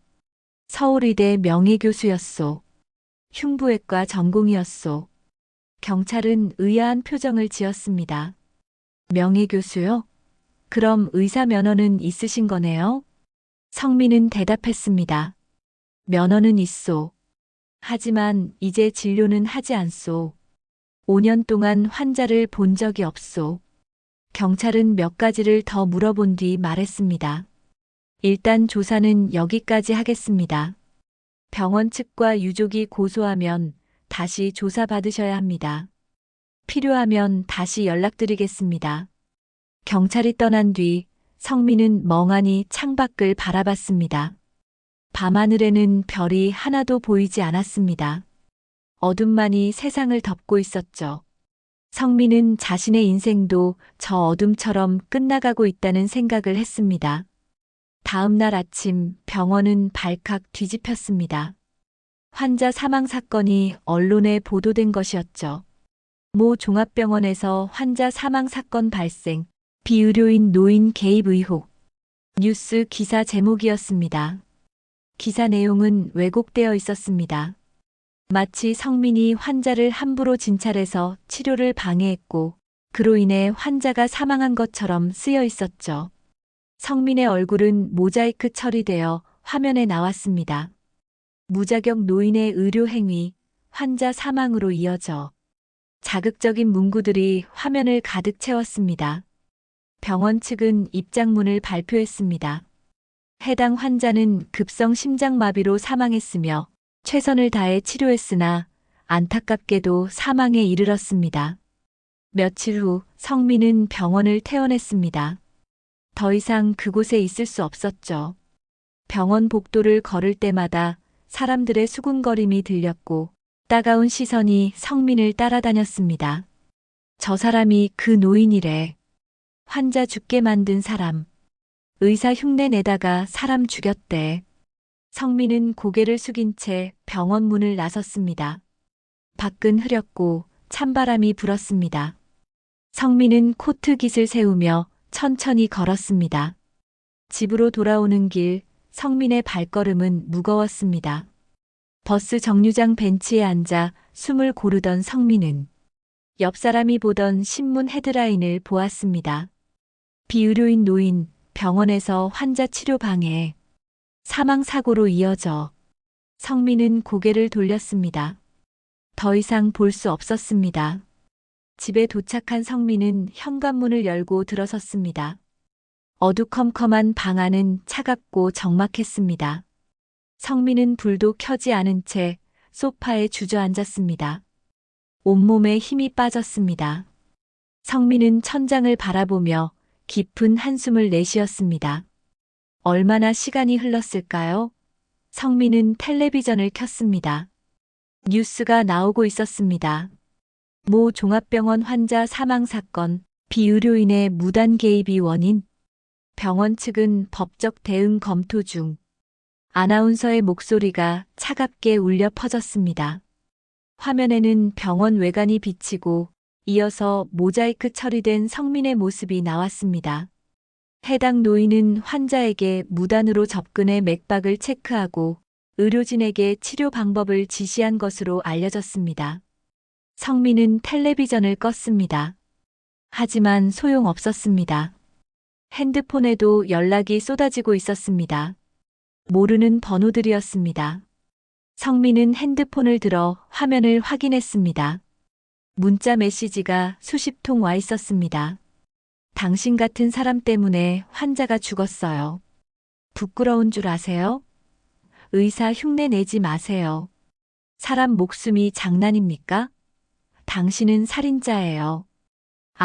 서울의대 명예교수였소. 흉부외과 전공이었소. 경찰은 의아한 표정을 지었습니다. 명예교수요? 그럼 의사 면허는 있으신 거네요? 성민은 대답했습니다. 면허는 있소. 하지만 이제 진료는 하지 않소. 5년 동안 환자를 본 적이 없소. 경찰은 몇 가지를 더 물어본 뒤 말했습니다. 일단 조사는 여기까지 하겠습니다. 병원 측과 유족이 고소하면 다시 조사받으셔야 합니다. 필요하면 다시 연락드리겠습니다. 경찰이 떠난 뒤 성민은 멍하니 창밖을 바라봤습니다. 밤하늘에는 별이 하나도 보이지 않았습니다. 어둠만이 세상을 덮고 있었죠. 성민은 자신의 인생도 저 어둠처럼 끝나가고 있다는 생각을 했습니다. 다음 날 아침 병원은 발칵 뒤집혔습니다. 환자 사망 사건이 언론에 보도된 것이었죠. 모 종합병원에서 환자 사망 사건 발생, 비의료인 노인 개입 의혹. 뉴스 기사 제목이었습니다. 기사 내용은 왜곡되어 있었습니다. 마치 성민이 환자를 함부로 진찰해서 치료를 방해했고 그로 인해 환자가 사망한 것처럼 쓰여 있었죠. 성민의 얼굴은 모자이크 처리되어 화면에 나왔습니다. 무자격 노인의 의료 행위, 환자 사망으로 이어져 자극적인 문구들이 화면을 가득 채웠습니다. 병원 측은 입장문을 발표했습니다. 해당 환자는 급성 심장마비로 사망했으며 최선을 다해 치료했으나 안타깝게도 사망에 이르렀습니다. 며칠 후 성민은 병원을 퇴원했습니다. 더 이상 그곳에 있을 수 없었죠. 병원 복도를 걸을 때마다 사람들의 수군거림이 들렸고 따가운 시선이 성민을 따라다녔습니다. 저 사람이 그 노인이래. 환자 죽게 만든 사람. 의사 흉내 내다가 사람 죽였대. 성민은 고개를 숙인 채 병원 문을 나섰습니다. 밖은 흐렸고 찬바람이 불었습니다. 성민은 코트 깃을 세우며 천천히 걸었습니다. 집으로 돌아오는 길, 성민의 발걸음은 무거웠습니다. 버스 정류장 벤치에 앉아 숨을 고르던 성민은 옆 사람이 보던 신문 헤드라인을 보았습니다. 비의료인 노인, 병원에서 환자 치료 방해, 사망 사고로 이어져. 성민은 고개를 돌렸습니다. 더 이상 볼 수 없었습니다. 집에 도착한 성민은 현관문을 열고 들어섰습니다. 어두컴컴한 방 안은 차갑고 적막했습니다. 성민은 불도 켜지 않은 채 소파에 주저앉았습니다. 온몸에 힘이 빠졌습니다. 성민은 천장을 바라보며 깊은 한숨을 내쉬었습니다. 얼마나 시간이 흘렀을까요? 성민은 텔레비전을 켰습니다. 뉴스가 나오고 있었습니다. 모 종합병원 환자 사망 사건, 비의료인의 무단 개입이 원인. 병원 측은 법적 대응 검토 중. 아나운서의 목소리가 차갑게 울려 퍼졌습니다. 화면에는 병원 외관이 비치고 이어서 모자이크 처리된 성민의 모습이 나왔습니다. 해당 노인은 환자에게 무단으로 접근해 맥박을 체크하고 의료진에게 치료 방법을 지시한 것으로 알려졌습니다. 성민은 텔레비전을 껐습니다. 하지만 소용없었습니다. 핸드폰에도 연락이 쏟아지고 있었습니다. 모르는 번호들이었습니다. 성민은 핸드폰을 들어 화면을 확인했습니다. 문자 메시지가 수십 통 와 있었습니다. 당신 같은 사람 때문에 환자가 죽었어요. 부끄러운 줄 아세요? 의사 흉내 내지 마세요. 사람 목숨이 장난입니까? 당신은 살인자예요.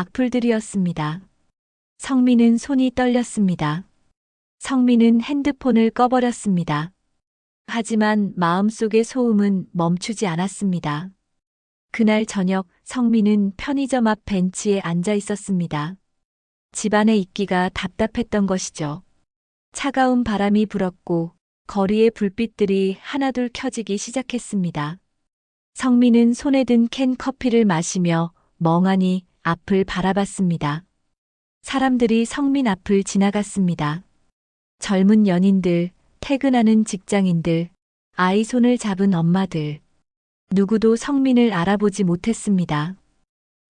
악플들이었습니다. 성민은 손이 떨렸습니다. 성민은 핸드폰을 꺼버렸습니다. 하지만 마음속의 소음은 멈추지 않았습니다. 그날 저녁 성민은 편의점 앞 벤치에 앉아 있었습니다. 집안에 있기가 답답했던 것이죠. 차가운 바람이 불었고 거리의 불빛들이 하나둘 켜지기 시작했습니다. 성민은 손에 든 캔 커피를 마시며 멍하니 앞을 바라봤습니다. 사람들이 성민 앞을 지나갔습니다. 젊은 연인들, 퇴근하는 직장인들, 아이 손을 잡은 엄마들. 누구도 성민을 알아보지 못했습니다.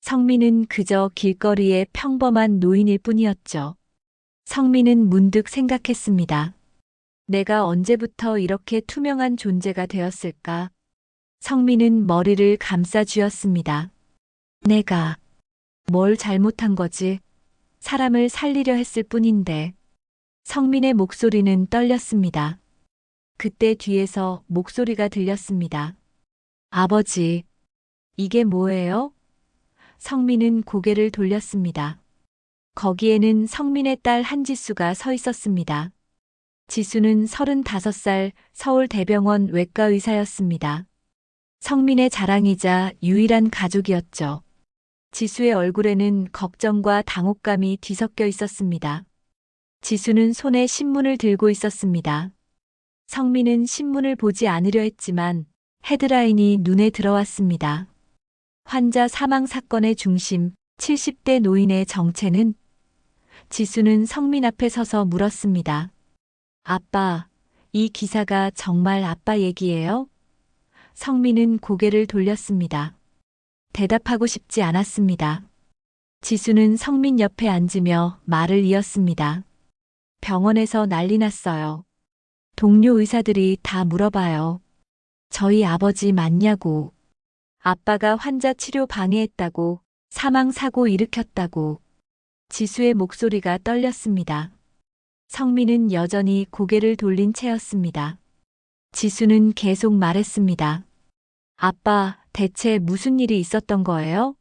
성민은 그저 길거리의 평범한 노인일 뿐이었죠. 성민은 문득 생각했습니다. 내가 언제부터 이렇게 투명한 존재가 되었을까? 성민은 머리를 감싸 쥐었습니다. 내가 뭘 잘못한 거지? 사람을 살리려 했을 뿐인데. 성민의 목소리는 떨렸습니다. 그때 뒤에서 목소리가 들렸습니다. 아버지, 이게 뭐예요? 성민은 고개를 돌렸습니다. 거기에는 성민의 딸 한지수가 서 있었습니다. 지수는 35살 서울대병원 외과의사였습니다. 성민의 자랑이자 유일한 가족이었죠. 지수의 얼굴에는 걱정과 당혹감이 뒤섞여 있었습니다. 지수는 손에 신문을 들고 있었습니다. 성민은 신문을 보지 않으려 했지만 헤드라인이 눈에 들어왔습니다. 환자 사망 사건의 중심, 70대 노인의 정체는? 지수는 성민 앞에 서서 물었습니다. 아빠, 이 기사가 정말 아빠 얘기예요? 성민은 고개를 돌렸습니다. 대답하고 싶지 않았습니다. 지수는 성민 옆에 앉으며 말을 이었습니다. 병원에서 난리 났어요. 동료 의사들이 다 물어봐요. 저희 아버지 맞냐고. 아빠가 환자 치료 방해했다고, 사망사고 일으켰다고. 지수의 목소리가 떨렸습니다. 성민은 여전히 고개를 돌린 채였습니다. 지수는 계속 말했습니다. 아빠, 대체 무슨 일이 있었던 거예요?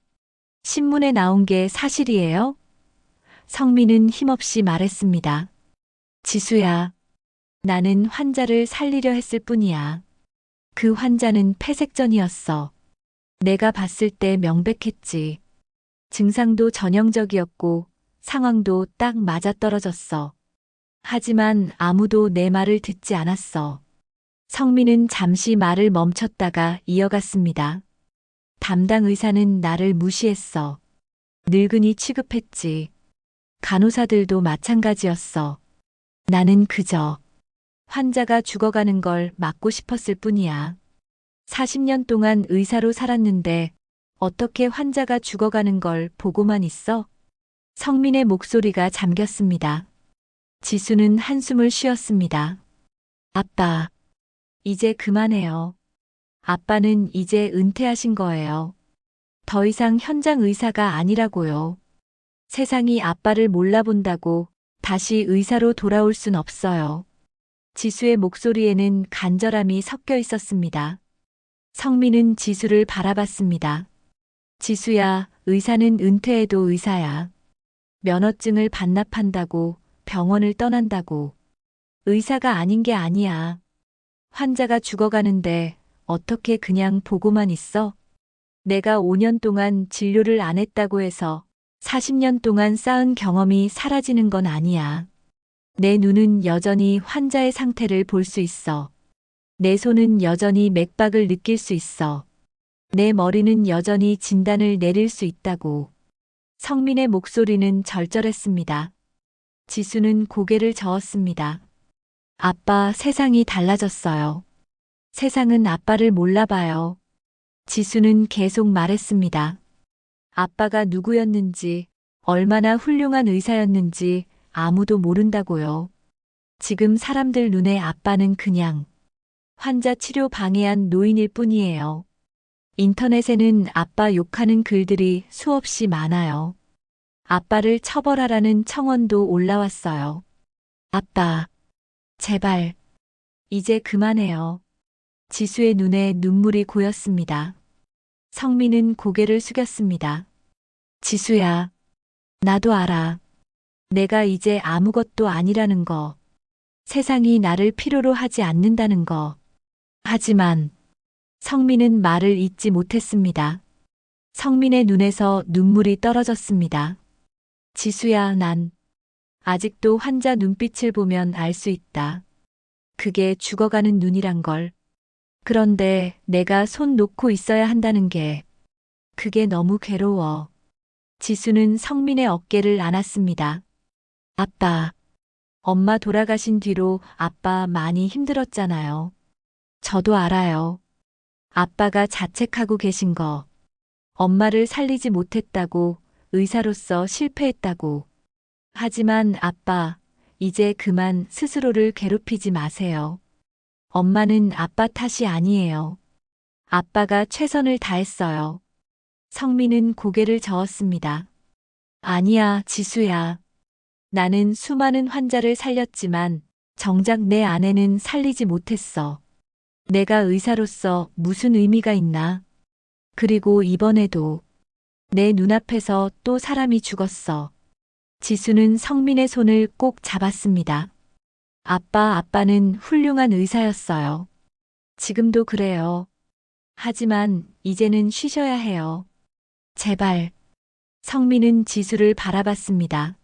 신문에 나온 게 사실이에요? 성민은 힘없이 말했습니다. 지수야, 나는 환자를 살리려 했을 뿐이야. 그 환자는 폐색전이었어. 내가 봤을 때 명백했지. 증상도 전형적이었고 상황도 딱 맞아떨어졌어. 하지만 아무도 내 말을 듣지 않았어. 성민은 잠시 말을 멈췄다가 이어갔습니다. 담당 의사는 나를 무시했어. 늙은이 취급했지. 간호사들도 마찬가지였어. 나는 그저 환자가 죽어가는 걸 막고 싶었을 뿐이야. 40년 동안 의사로 살았는데 어떻게 환자가 죽어가는 걸 보고만 있어? 성민의 목소리가 잠겼습니다. 지수는 한숨을 쉬었습니다. 아빠, 이제 그만해요. 아빠는 이제 은퇴하신 거예요. 더 이상 현장 의사가 아니라고요. 세상이 아빠를 몰라본다고 다시 의사로 돌아올 순 없어요. 지수의 목소리에는 간절함이 섞여 있었습니다. 성민은 지수를 바라봤습니다. 지수야, 의사는 은퇴해도 의사야. 면허증을 반납한다고, 병원을 떠난다고. 의사가 아닌 게 아니야. 환자가 죽어가는데 어떻게 그냥 보고만 있어? 내가 5년 동안 진료를 안 했다고 해서 40년 동안 쌓은 경험이 사라지는 건 아니야. 내 눈은 여전히 환자의 상태를 볼 수 있어. 내 손은 여전히 맥박을 느낄 수 있어. 내 머리는 여전히 진단을 내릴 수 있다고. 성민의 목소리는 절절했습니다. 지수는 고개를 저었습니다. 아빠, 세상이 달라졌어요. 세상은 아빠를 몰라봐요. 지수는 계속 말했습니다. 아빠가 누구였는지, 얼마나 훌륭한 의사였는지 아무도 모른다고요. 지금 사람들 눈에 아빠는 그냥 환자 치료 방해한 노인일 뿐이에요. 인터넷에는 아빠 욕하는 글들이 수없이 많아요. 아빠를 처벌하라는 청원도 올라왔어요. 아빠, 제발, 이제 그만해요. 지수의 눈에 눈물이 고였습니다. 성민은 고개를 숙였습니다. 지수야, 나도 알아. 내가 이제 아무것도 아니라는 거. 세상이 나를 필요로 하지 않는다는 거. 하지만 성민은 말을 잇지 못했습니다. 성민의 눈에서 눈물이 떨어졌습니다. 지수야, 난 아직도 환자 눈빛을 보면 알 수 있다. 그게 죽어가는 눈이란 걸. 그런데 내가 손 놓고 있어야 한다는 게 그게 너무 괴로워. 지수는 성민의 어깨를 안았습니다. 아빠, 엄마 돌아가신 뒤로 아빠 많이 힘들었잖아요. 저도 알아요. 아빠가 자책하고 계신 거. 엄마를 살리지 못했다고, 의사로서 실패했다고. 하지만 아빠, 이제 그만 스스로를 괴롭히지 마세요. 엄마는 아빠 탓이 아니에요. 아빠가 최선을 다했어요. 성민은 고개를 저었습니다. 아니야, 지수야. 나는 수많은 환자를 살렸지만 정작 내 아내는 살리지 못했어. 내가 의사로서 무슨 의미가 있나? 그리고 이번에도 내 눈앞에서 또 사람이 죽었어. 지수는 성민의 손을 꼭 잡았습니다. 아빠는 훌륭한 의사였어요. 지금도 그래요. 하지만 이제는 쉬셔야 해요. 제발. 성민은 지수를 바라봤습니다.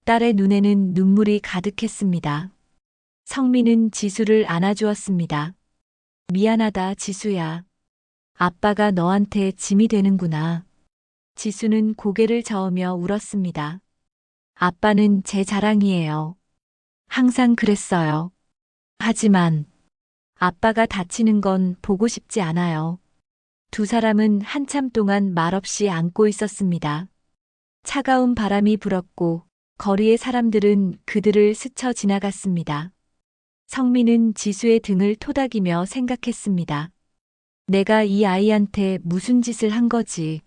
딸의 눈에는 눈물이 가득했습니다. 성민은 지수를 안아주었습니다. 미안하다, 지수야. 아빠가 너한테 짐이 되는구나. 지수는 고개를 저으며 울었습니다. 아빠는 제 자랑이에요. 항상 그랬어요. 하지만 아빠가 다치는 건 보고 싶지 않아요. 두 사람은 한참 동안 말없이 안고 있었습니다. 차가운 바람이 불었고 거리의 사람들은 그들을 스쳐 지나갔습니다. 성민은 지수의 등을 토닥이며 생각했습니다. 내가 이 아이한테 무슨 짓을 한 거지?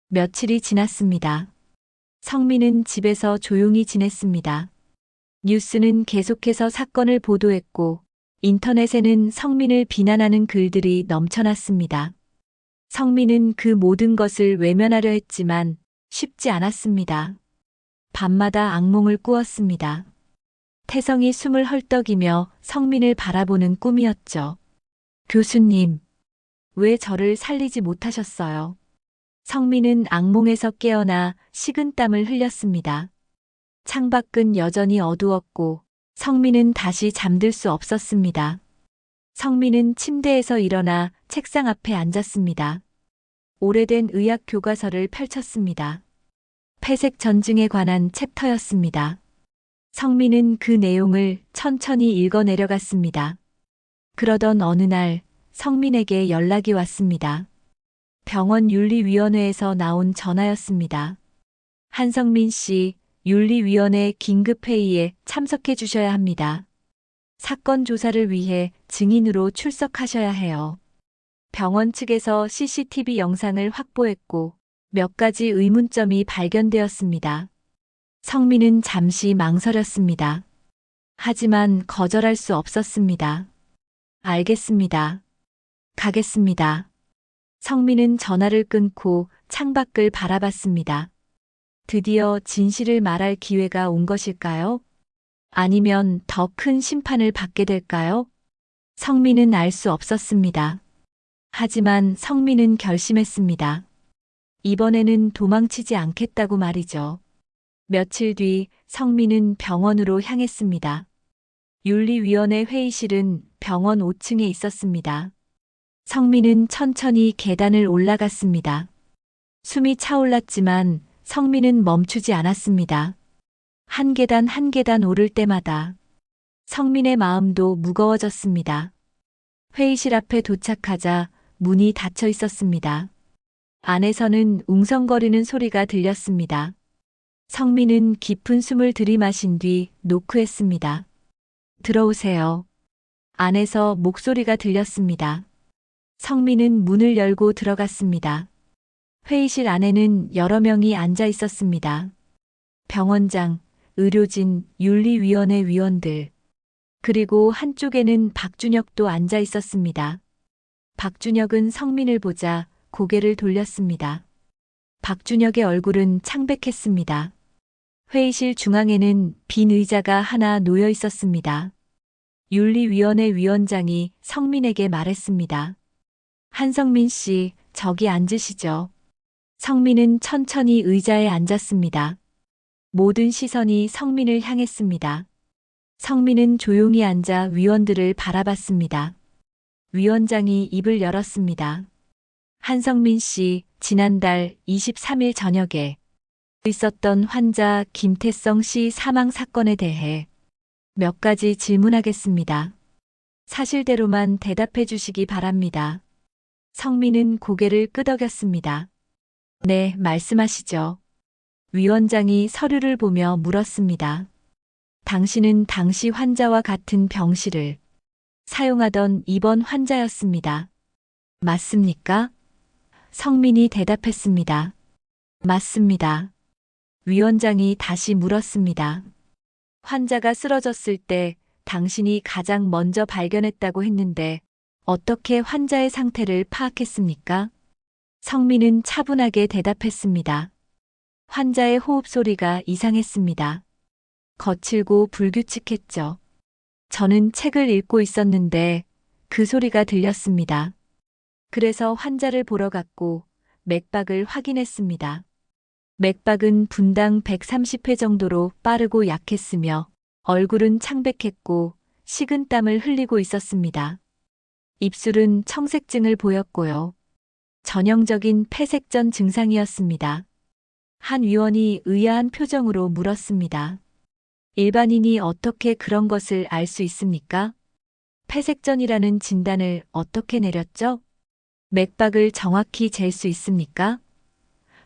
며칠이 지났습니다. 성민은 집에서 조용히 지냈습니다. 뉴스는 계속해서 사건을 보도했고 인터넷에는 성민을 비난하는 글들이 넘쳐났습니다. 성민은 그 모든 것을 외면하려 했지만 쉽지 않았습니다. 밤마다 악몽을 꾸었습니다. 태성이 숨을 헐떡이며 성민을 바라보는 꿈이었죠. 교수님, 왜 저를 살리지 못하셨어요? 성민은 악몽에서 깨어나 식은땀을 흘렸습니다. 창밖은 여전히 어두웠고 성민은 다시 잠들 수 없었습니다. 성민은 침대에서 일어나 책상 앞에 앉았습니다. 오래된 의학 교과서를 펼쳤습니다. 폐색 전증에 관한 챕터였습니다. 성민은 그 내용을 천천히 읽어 내려갔습니다. 그러던 어느 날 성민에게 연락이 왔습니다. 병원 윤리위원회에서 나온 전화였습니다. 한성민 씨, 윤리위원회 긴급회의에 참석해 주셔야 합니다. 사건 조사를 위해 증인으로 출석하셔야 해요. 병원 측에서 CCTV 영상을 확보했고 몇 가지 의문점이 발견되었습니다. 성민은 잠시 망설였습니다. 하지만 거절할 수 없었습니다. 알겠습니다. 가겠습니다. 성민은 전화를 끊고 창밖을 바라봤습니다. 드디어 진실을 말할 기회가 온 것일까요? 아니면 더 큰 심판을 받게 될까요? 성민은 알 수 없었습니다. 하지만 성민은 결심했습니다. 이번에는 도망치지 않겠다고 말이죠. 며칠 뒤 성민은 병원으로 향했습니다. 윤리위원회 회의실은 병원 5층에 있었습니다. 성민은 천천히 계단을 올라갔습니다. 숨이 차올랐지만 성민은 멈추지 않았습니다. 한 계단 한 계단 오를 때마다 성민의 마음도 무거워졌습니다. 회의실 앞에 도착하자 문이 닫혀 있었습니다. 안에서는 웅성거리는 소리가 들렸습니다. 성민은 깊은 숨을 들이마신 뒤 노크했습니다. 들어오세요. 안에서 목소리가 들렸습니다. 성민은 문을 열고 들어갔습니다. 회의실 안에는 여러 명이 앉아 있었습니다. 병원장, 의료진, 윤리위원회 위원들, 그리고 한쪽에는 박준혁도 앉아 있었습니다. 박준혁은 성민을 보자 고개를 돌렸습니다. 박준혁의 얼굴은 창백했습니다. 회의실 중앙에는 빈 의자가 하나 놓여 있었습니다. 윤리위원회 위원장이 성민에게 말했습니다. 한성민 씨, 저기 앉으시죠. 성민은 천천히 의자에 앉았습니다. 모든 시선이 성민을 향했습니다. 성민은 조용히 앉아 위원들을 바라봤습니다. 위원장이 입을 열었습니다. 한성민 씨, 지난달 23일 저녁에 있었던 환자 김태성 씨 사망 사건에 대해 몇 가지 질문하겠습니다. 사실대로만 대답해 주시기 바랍니다. 성민은 고개를 끄덕였습니다. 네, 말씀하시죠. 위원장이 서류를 보며 물었습니다. 당신은 당시 환자와 같은 병실을 사용하던 입원 환자였습니다. 맞습니까? 성민이 대답했습니다. 맞습니다. 위원장이 다시 물었습니다. 환자가 쓰러졌을 때 당신이 가장 먼저 발견했다고 했는데 어떻게 환자의 상태를 파악했습니까? 성민은 차분하게 대답했습니다. 환자의 호흡 소리가 이상했습니다. 거칠고 불규칙했죠. 저는 책을 읽고 있었는데 그 소리가 들렸습니다. 그래서 환자를 보러 갔고 맥박을 확인했습니다. 맥박은 분당 130회 정도로 빠르고 약했으며 얼굴은 창백했고 식은땀을 흘리고 있었습니다. 입술은 청색증을 보였고요. 전형적인 폐색전 증상이었습니다. 한 위원이 의아한 표정으로 물었습니다. 일반인이 어떻게 그런 것을 알 수 있습니까? 폐색전이라는 진단을 어떻게 내렸죠? 맥박을 정확히 잴 수 있습니까?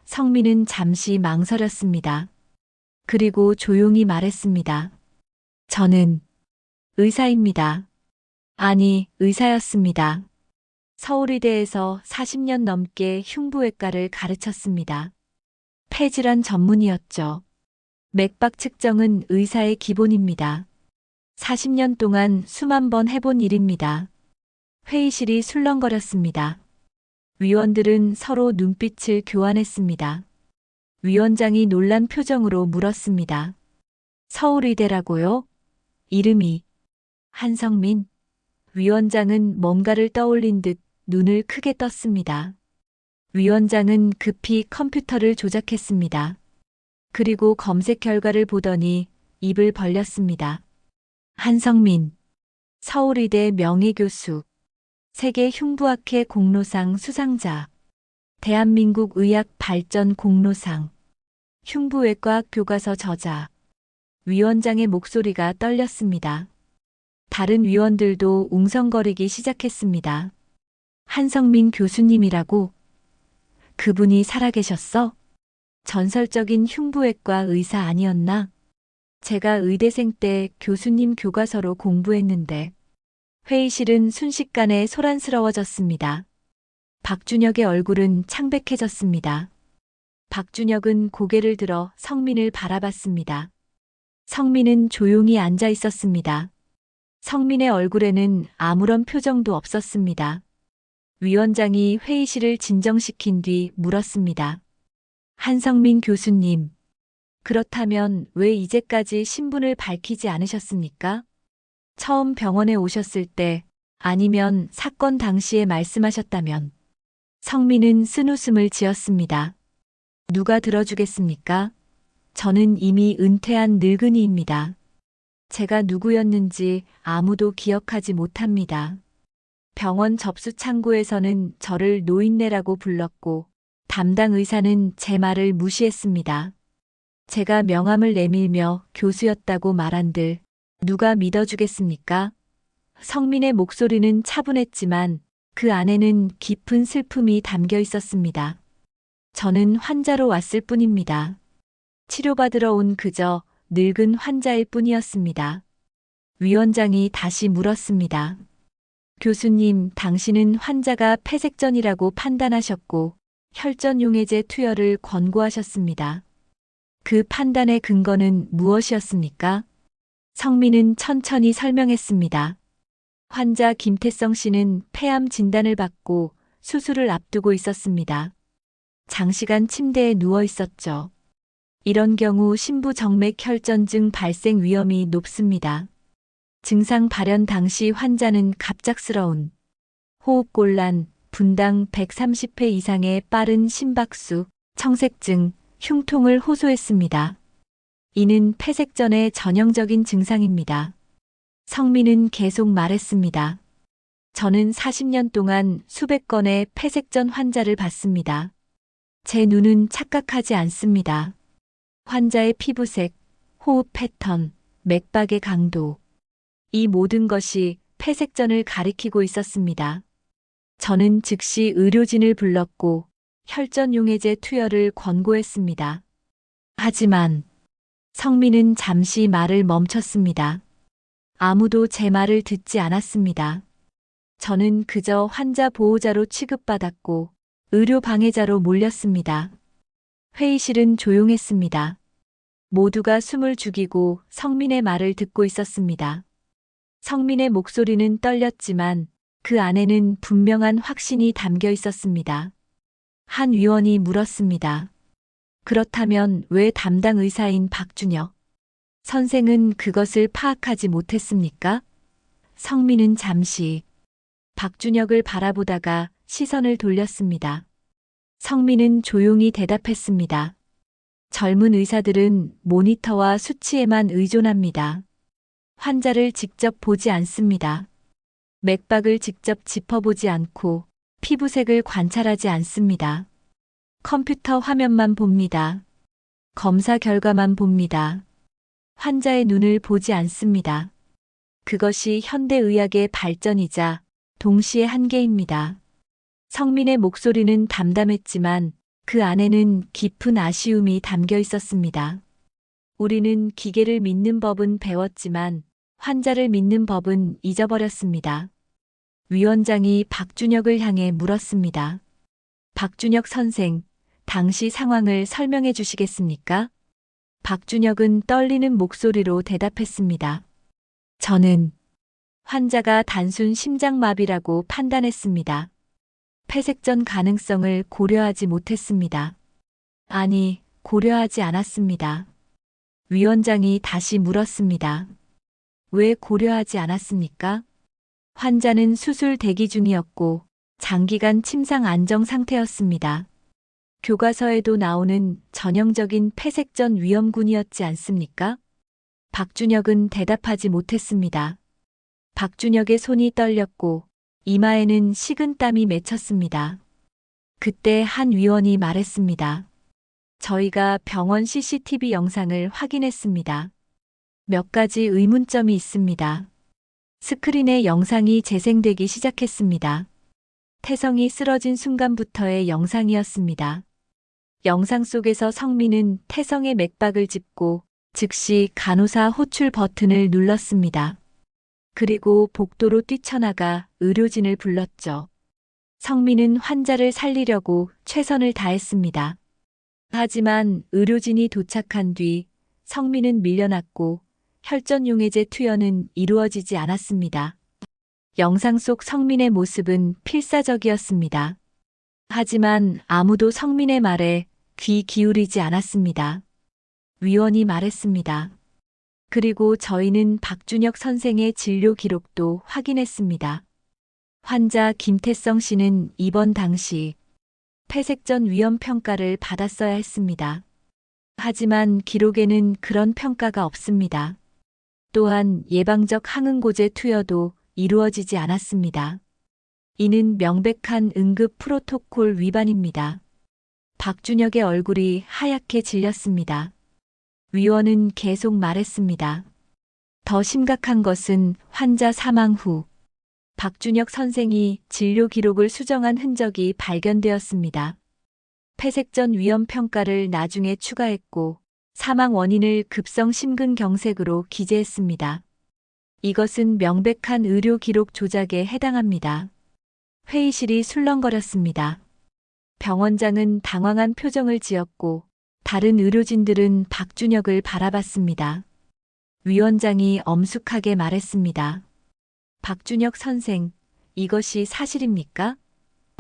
성민은 잠시 망설였습니다. 그리고 조용히 말했습니다. 저는 의사입니다. 아니, 의사였습니다. 서울의대에서 40년 넘게 흉부외과를 가르쳤습니다. 폐질환 전문이었죠. 맥박 측정은 의사의 기본입니다. 40년 동안 수만 번 해본 일입니다. 회의실이 술렁거렸습니다. 위원들은 서로 눈빛을 교환했습니다. 위원장이 놀란 표정으로 물었습니다. 서울의대라고요? 이름이 한성민. 위원장은 뭔가를 떠올린 듯 눈을 크게 떴습니다. 위원장은 급히 컴퓨터를 조작했습니다. 그리고 검색 결과를 보더니 입을 벌렸습니다. 한성민, 서울의대 명예교수, 세계 흉부학회 공로상 수상자, 대한민국 의학 발전 공로상, 흉부외과학 교과서 저자. 위원장의 목소리가 떨렸습니다. 다른 위원들도 웅성거리기 시작했습니다. 한성민 교수님이라고? 그분이 살아계셨어? 전설적인 흉부외과 의사 아니었나? 제가 의대생 때 교수님 교과서로 공부했는데. 회의실은 순식간에 소란스러워졌습니다. 박준혁의 얼굴은 창백해졌습니다. 박준혁은 고개를 들어 성민을 바라봤습니다. 성민은 조용히 앉아 있었습니다. 성민의 얼굴에는 아무런 표정도 없었습니다. 위원장이 회의실을 진정시킨 뒤 물었습니다. 한성민 교수님, 그렇다면 왜 이제까지 신분을 밝히지 않으셨습니까? 처음 병원에 오셨을 때, 아니면 사건 당시에 말씀하셨다면. 성민은 쓴웃음을 지었습니다. 누가 들어주겠습니까? 저는 이미 은퇴한 늙은이입니다. 제가 누구였는지 아무도 기억하지 못합니다. 병원 접수 창구에서는 저를 노인네라고 불렀고, 담당 의사는 제 말을 무시했습니다. 제가 명함을 내밀며 교수였다고 말한들 누가 믿어주겠습니까? 성민의 목소리는 차분했지만 그 안에는 깊은 슬픔이 담겨 있었습니다. 저는 환자로 왔을 뿐입니다. 치료받으러 온 그저 늙은 환자일 뿐이었습니다. 위원장이 다시 물었습니다. 교수님, 당신은 환자가 폐색전이라고 판단하셨고 혈전용해제 투여를 권고하셨습니다. 그 판단의 근거는 무엇이었습니까? 성민은 천천히 설명했습니다. 환자 김태성 씨는 폐암 진단을 받고 수술을 앞두고 있었습니다. 장시간 침대에 누워 있었죠. 이런 경우 심부정맥혈전증 발생 위험이 높습니다. 증상 발현 당시 환자는 갑작스러운 호흡곤란, 분당 130회 이상의 빠른 심박수, 청색증, 흉통을 호소했습니다. 이는 폐색전의 전형적인 증상입니다. 성민은 계속 말했습니다. 저는 40년 동안 수백 건의 폐색전 환자를 봤습니다. 제 눈은 착각하지 않습니다. 환자의 피부색, 호흡 패턴, 맥박의 강도. 이 모든 것이 폐색전을 가리키고 있었습니다. 저는 즉시 의료진을 불렀고 혈전용해제 투여를 권고했습니다. 하지만 성민은 잠시 말을 멈췄습니다. 아무도 제 말을 듣지 않았습니다. 저는 그저 환자 보호자로 취급받았고 의료 방해자로 몰렸습니다. 회의실은 조용했습니다. 모두가 숨을 죽이고 성민의 말을 듣고 있었습니다. 성민의 목소리는 떨렸지만 그 안에는 분명한 확신이 담겨 있었습니다. 한 위원이 물었습니다. 그렇다면 왜 담당 의사인 박준혁 선생은 그것을 파악하지 못했습니까? 성민은 잠시 박준혁을 바라보다가 시선을 돌렸습니다. 성민은 조용히 대답했습니다. 젊은 의사들은 모니터와 수치에만 의존합니다. 환자를 직접 보지 않습니다. 맥박을 직접 짚어보지 않고 피부색을 관찰하지 않습니다. 컴퓨터 화면만 봅니다. 검사 결과만 봅니다. 환자의 눈을 보지 않습니다. 그것이 현대의학의 발전이자 동시의 한계입니다. 성민의 목소리는 담담했지만 그 안에는 깊은 아쉬움이 담겨 있었습니다. 우리는 기계를 믿는 법은 배웠지만 환자를 믿는 법은 잊어버렸습니다. 위원장이 박준혁을 향해 물었습니다. 박준혁 선생, 당시 상황을 설명해 주시겠습니까? 박준혁은 떨리는 목소리로 대답했습니다. 저는 환자가 단순 심장마비라고 판단했습니다. 폐색전 가능성을 고려하지 못했습니다. 아니, 고려하지 않았습니다. 위원장이 다시 물었습니다. 왜 고려하지 않았습니까? 환자는 수술 대기 중이었고 장기간 침상 안정 상태였습니다. 교과서에도 나오는 전형적인 폐색전 위험군이었지 않습니까? 박준혁은 대답하지 못했습니다. 박준혁의 손이 떨렸고 이마에는 식은땀이 맺혔습니다. 그때 한 위원이 말했습니다. 저희가 병원 CCTV 영상을 확인했습니다. 몇 가지 의문점이 있습니다. 스크린에 영상이 재생되기 시작했습니다. 태성이 쓰러진 순간부터의 영상이었습니다. 영상 속에서 성민은 태성의 맥박을 짚고 즉시 간호사 호출 버튼을 눌렀습니다. 그리고 복도로 뛰쳐나가 의료진을 불렀죠. 성민은 환자를 살리려고 최선을 다했습니다. 하지만 의료진이 도착한 뒤 성민은 밀려났고 혈전용해제 투여는 이루어지지 않았습니다. 영상 속 성민의 모습은 필사적이었습니다. 하지만 아무도 성민의 말에 귀 기울이지 않았습니다. 위원이 말했습니다. 그리고 저희는 박준혁 선생의 진료 기록도 확인했습니다. 환자 김태성 씨는 입원 당시 폐색전 위험 평가를 받았어야 했습니다. 하지만 기록에는 그런 평가가 없습니다. 또한 예방적 항응고제 투여도 이루어지지 않았습니다. 이는 명백한 응급 프로토콜 위반입니다. 박준혁의 얼굴이 하얗게 질렸습니다. 위원은 계속 말했습니다. 더 심각한 것은 환자 사망 후 박준혁 선생이 진료 기록을 수정한 흔적이 발견되었습니다. 폐색전 위험 평가를 나중에 추가했고 사망 원인을 급성 심근경색으로 기재했습니다. 이것은 명백한 의료 기록 조작에 해당합니다. 회의실이 술렁거렸습니다. 병원장은 당황한 표정을 지었고 다른 의료진들은 박준혁을 바라봤습니다. 위원장이 엄숙하게 말했습니다. 박준혁 선생, 이것이 사실입니까?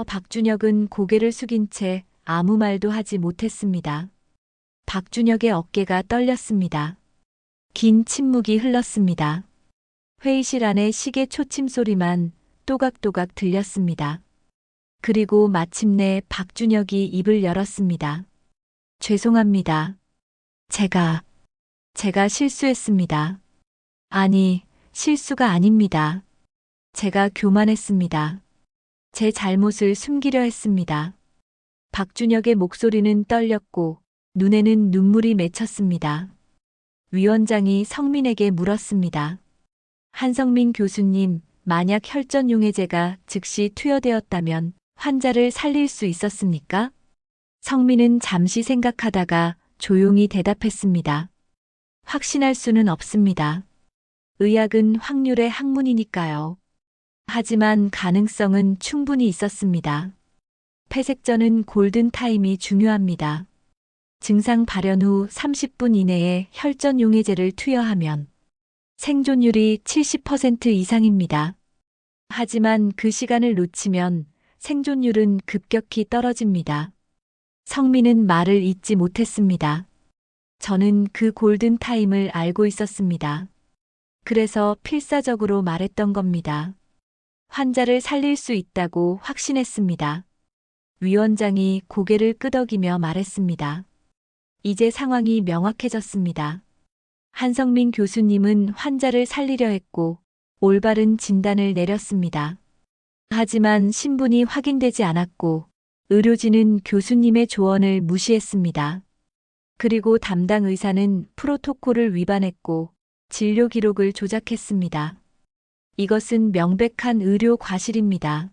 박준혁은 고개를 숙인 채 아무 말도 하지 못했습니다. 박준혁의 어깨가 떨렸습니다. 긴 침묵이 흘렀습니다. 회의실 안에 시계 초침 소리만 또각또각 들렸습니다. 그리고 마침내 박준혁이 입을 열었습니다. 죄송합니다. 제가 실수했습니다. 아니, 실수가 아닙니다. 제가 교만했습니다. 제 잘못을 숨기려 했습니다. 박준혁의 목소리는 떨렸고 눈에는 눈물이 맺혔습니다. 위원장이 성민에게 물었습니다. 한성민 교수님, 만약 혈전용해제가 즉시 투여되었다면 환자를 살릴 수 있었습니까? 성민은 잠시 생각하다가 조용히 대답했습니다. 확신할 수는 없습니다. 의학은 확률의 학문이니까요. 하지만 가능성은 충분히 있었습니다. 폐색전은 골든타임이 중요합니다. 증상 발현 후 30분 이내에 혈전용해제를 투여하면 생존율이 70% 이상입니다. 하지만 그 시간을 놓치면 생존율은 급격히 떨어집니다. 성민은 말을 잇지 못했습니다. 저는 그 골든타임을 알고 있었습니다. 그래서 필사적으로 말했던 겁니다. 환자를 살릴 수 있다고 확신했습니다. 위원장이 고개를 끄덕이며 말했습니다. 이제 상황이 명확해졌습니다. 한성민 교수님은 환자를 살리려 했고 올바른 진단을 내렸습니다. 하지만 신분이 확인되지 않았고 의료진은 교수님의 조언을 무시했습니다. 그리고 담당 의사는 프로토콜을 위반했고 진료 기록을 조작했습니다. 이것은 명백한 의료 과실입니다.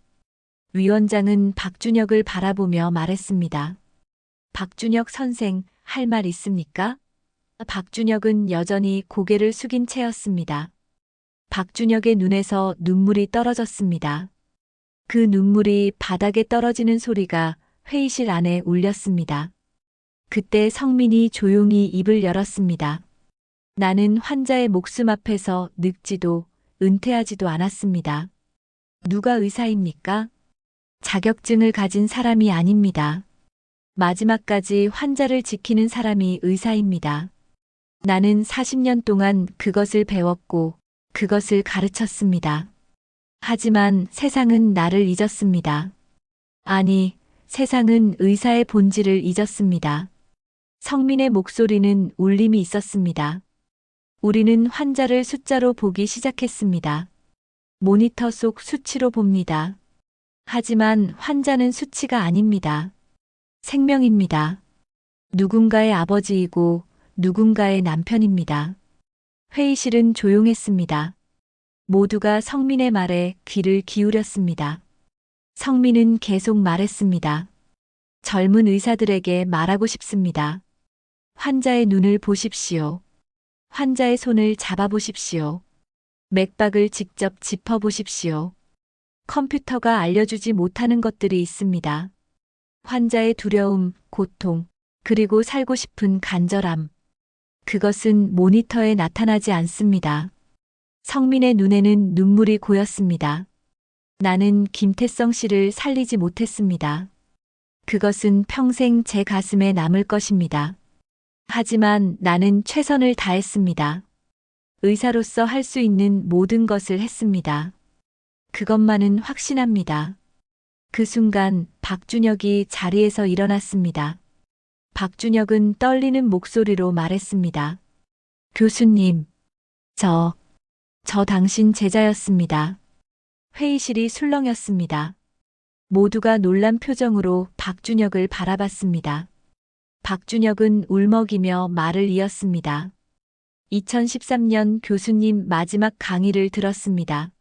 위원장은 박준혁을 바라보며 말했습니다. 박준혁 선생, 할 말 있습니까? 박준혁은 여전히 고개를 숙인 채였습니다. 박준혁의 눈에서 눈물이 떨어졌습니다. 그 눈물이 바닥에 떨어지는 소리가 회의실 안에 울렸습니다. 그때 성민이 조용히 입을 열었습니다. 나는 환자의 목숨 앞에서 늙지도 은퇴하지도 않았습니다. 누가 의사입니까? 자격증을 가진 사람이 아닙니다. 마지막까지 환자를 지키는 사람이 의사입니다. 나는 40년 동안 그것을 배웠고 그것을 가르쳤습니다. 하지만 세상은 나를 잊었습니다. 아니, 세상은 의사의 본질을 잊었습니다. 성민의 목소리는 울림이 있었습니다. 우리는 환자를 숫자로 보기 시작했습니다. 모니터 속 수치로 봅니다. 하지만 환자는 수치가 아닙니다. 생명입니다. 누군가의 아버지이고 누군가의 남편입니다. 회의실은 조용했습니다. 모두가 성민의 말에 귀를 기울였습니다. 성민은 계속 말했습니다. 젊은 의사들에게 말하고 싶습니다. 환자의 눈을 보십시오. 환자의 손을 잡아보십시오. 맥박을 직접 짚어보십시오. 컴퓨터가 알려주지 못하는 것들이 있습니다. 환자의 두려움, 고통, 그리고 살고 싶은 간절함. 그것은 모니터에 나타나지 않습니다. 성민의 눈에는 눈물이 고였습니다. 나는 김태성 씨를 살리지 못했습니다. 그것은 평생 제 가슴에 남을 것입니다. 하지만 나는 최선을 다했습니다. 의사로서 할 수 있는 모든 것을 했습니다. 그것만은 확신합니다. 그 순간 박준혁이 자리에서 일어났습니다. 박준혁은 떨리는 목소리로 말했습니다. 교수님, 저 당신 제자였습니다. 회의실이 술렁였습니다. 모두가 놀란 표정으로 박준혁을 바라봤습니다. 박준혁은 울먹이며 말을 이었습니다. 2013년 교수님 마지막 강의를 들었습니다.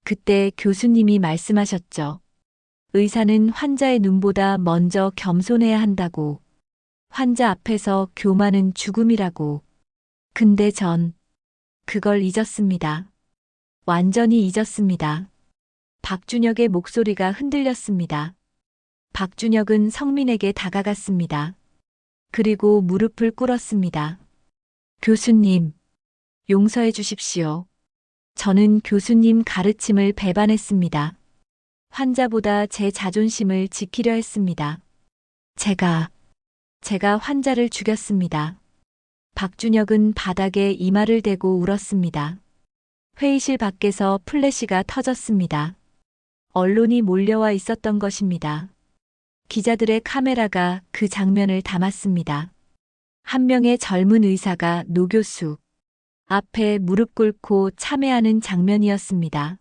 그때 교수님이 말씀하셨죠. 의사는 환자의 눈보다 먼저 겸손해야 한다고. 환자 앞에서 교만은 죽음이라고. 근데 전 그걸 잊었습니다. 완전히 잊었습니다. 박준혁의 목소리가 흔들렸습니다. 박준혁은 성민에게 다가갔습니다. 그리고 무릎을 꿇었습니다. 교수님, 용서해 주십시오. 저는 교수님 가르침을 배반했습니다. 환자보다 제 자존심을 지키려 했습니다. 제가 환자를 죽였습니다. 박준혁은 바닥에 이마를 대고 울었습니다. 회의실 밖에서 플래시가 터졌습니다. 언론이 몰려와 있었던 것입니다. 기자들의 카메라가 그 장면을 담았습니다. 한 명의 젊은 의사가 노 교수 앞에 무릎 꿇고 참회하는 장면이었습니다.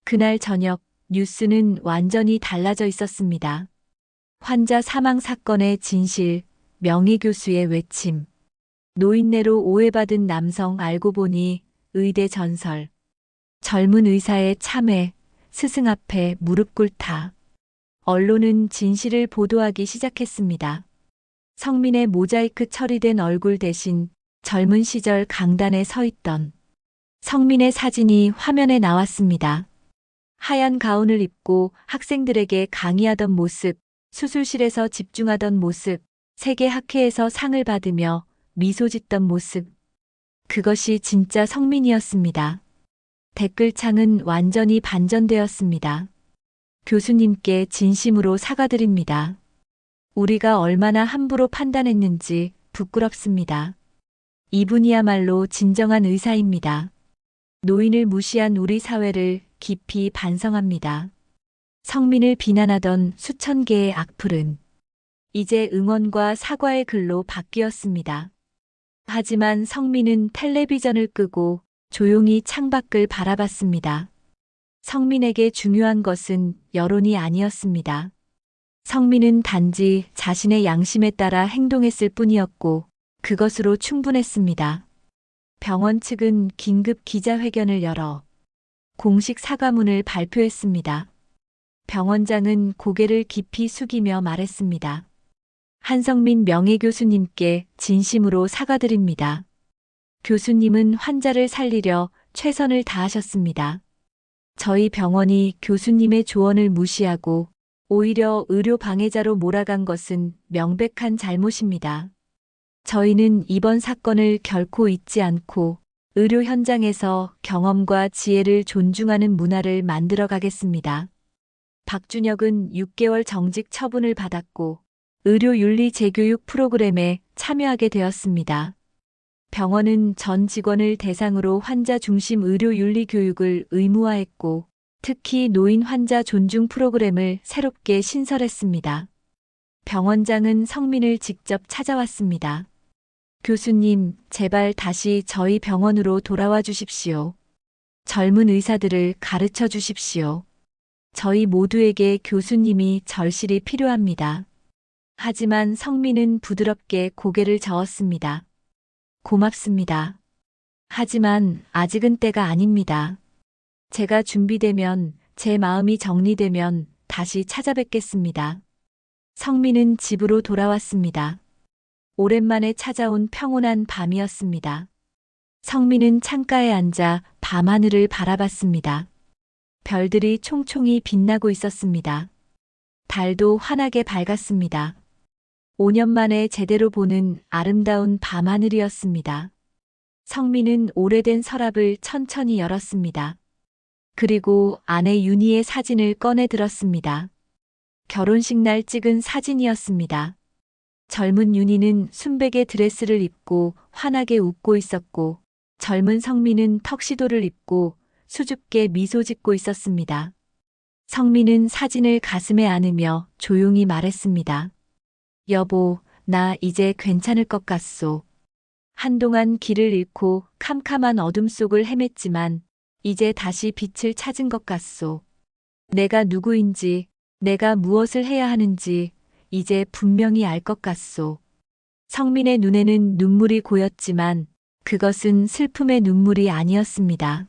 그날 저녁 뉴스는 완전히 달라져 있었습니다. 환자 사망 사건의 진실, 명의 교수의 외침, 노인네로 오해받은 남성 알고 보니 의대 전설, 젊은 의사의 참회, 스승 앞에 무릎 꿇다. 언론은 진실을 보도하기 시작했습니다. 성민의 모자이크 처리된 얼굴 대신 젊은 시절 강단에 서 있던 성민의 사진이 화면에 나왔습니다. 하얀 가운을 입고 학생들에게 강의하던 모습, 수술실에서 집중하던 모습, 세계학회에서 상을 받으며 미소 짓던 모습. 그것이 진짜 성민이었습니다. 댓글창은 완전히 반전되었습니다. 교수님께 진심으로 사과드립니다. 우리가 얼마나 함부로 판단했는지 부끄럽습니다. 이분이야말로 진정한 의사입니다. 노인을 무시한 우리 사회를 깊이 반성합니다. 성민을 비난하던 수천 개의 악플은 이제 응원과 사과의 글로 바뀌었습니다. 하지만 성민은 텔레비전을 끄고 조용히 창밖을 바라봤습니다. 성민에게 중요한 것은 여론이 아니었습니다. 성민은 단지 자신의 양심에 따라 행동했을 뿐이었고 그것으로 충분했습니다. 병원 측은 긴급 기자회견을 열어 공식 사과문을 발표했습니다. 병원장은 고개를 깊이 숙이며 말했습니다. 한성민 명예교수님께 진심으로 사과드립니다. 교수님은 환자를 살리려 최선을 다하셨습니다. 저희 병원이 교수님의 조언을 무시하고 오히려 의료 방해자로 몰아간 것은 명백한 잘못입니다. 저희는 이번 사건을 결코 잊지 않고 의료 현장에서 경험과 지혜를 존중하는 문화를 만들어 가겠습니다. 박준혁은 6개월 정직 처분을 받았고 의료윤리 재교육 프로그램에 참여하게 되었습니다. 병원은 전 직원을 대상으로 환자 중심 의료윤리 교육을 의무화했고 특히 노인 환자 존중 프로그램을 새롭게 신설했습니다. 병원장은 성민을 직접 찾아왔습니다. 교수님, 제발 다시 저희 병원으로 돌아와 주십시오. 젊은 의사들을 가르쳐 주십시오. 저희 모두에게 교수님이 절실히 필요합니다. 하지만 성민은 부드럽게 고개를 저었습니다. 고맙습니다. 하지만 아직은 때가 아닙니다. 제가 준비되면, 제 마음이 정리되면 다시 찾아뵙겠습니다. 성민은 집으로 돌아왔습니다. 오랜만에 찾아온 평온한 밤이었습니다. 성민은 창가에 앉아 밤하늘을 바라봤습니다. 별들이 총총히 빛나고 있었습니다. 달도 환하게 밝았습니다. 5년 만에 제대로 보는 아름다운 밤하늘이었습니다. 성민은 오래된 서랍을 천천히 열었습니다. 그리고 아내 윤희의 사진을 꺼내 들었습니다. 결혼식 날 찍은 사진이었습니다. 젊은 윤희는 순백의 드레스를 입고 환하게 웃고 있었고, 젊은 성민은 턱시도를 입고 수줍게 미소 짓고 있었습니다. 성민은 사진을 가슴에 안으며 조용히 말했습니다. 여보, 나 이제 괜찮을 것 같소. 한동안 길을 잃고 캄캄한 어둠 속을 헤맸지만 이제 다시 빛을 찾은 것 같소. 내가 누구인지, 내가 무엇을 해야 하는지 이제 분명히 알 것 같소. 성민의 눈에는 눈물이 고였지만 그것은 슬픔의 눈물이 아니었습니다.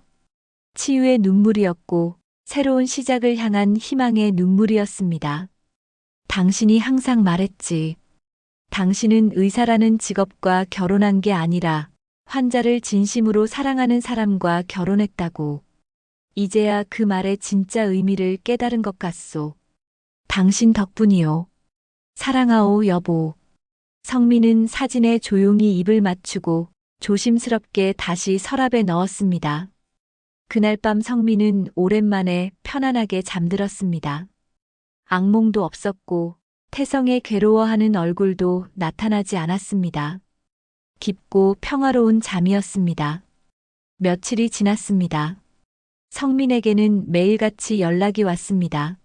치유의 눈물이었고 새로운 시작을 향한 희망의 눈물이었습니다. 당신이 항상 말했지. 당신은 의사라는 직업과 결혼한 게 아니라 환자를 진심으로 사랑하는 사람과 결혼했다고. 이제야 그 말의 진짜 의미를 깨달은 것 같소. 당신 덕분이요. 사랑하오 여보. 성민은 사진에 조용히 입을 맞추고 조심스럽게 다시 서랍에 넣었습니다. 그날 밤 성민은 오랜만에 편안하게 잠들었습니다. 악몽도 없었고 태성의 괴로워하는 얼굴도 나타나지 않았습니다. 깊고 평화로운 잠이었습니다. 며칠이 지났습니다. 성민에게는 매일같이 연락이 왔습니다.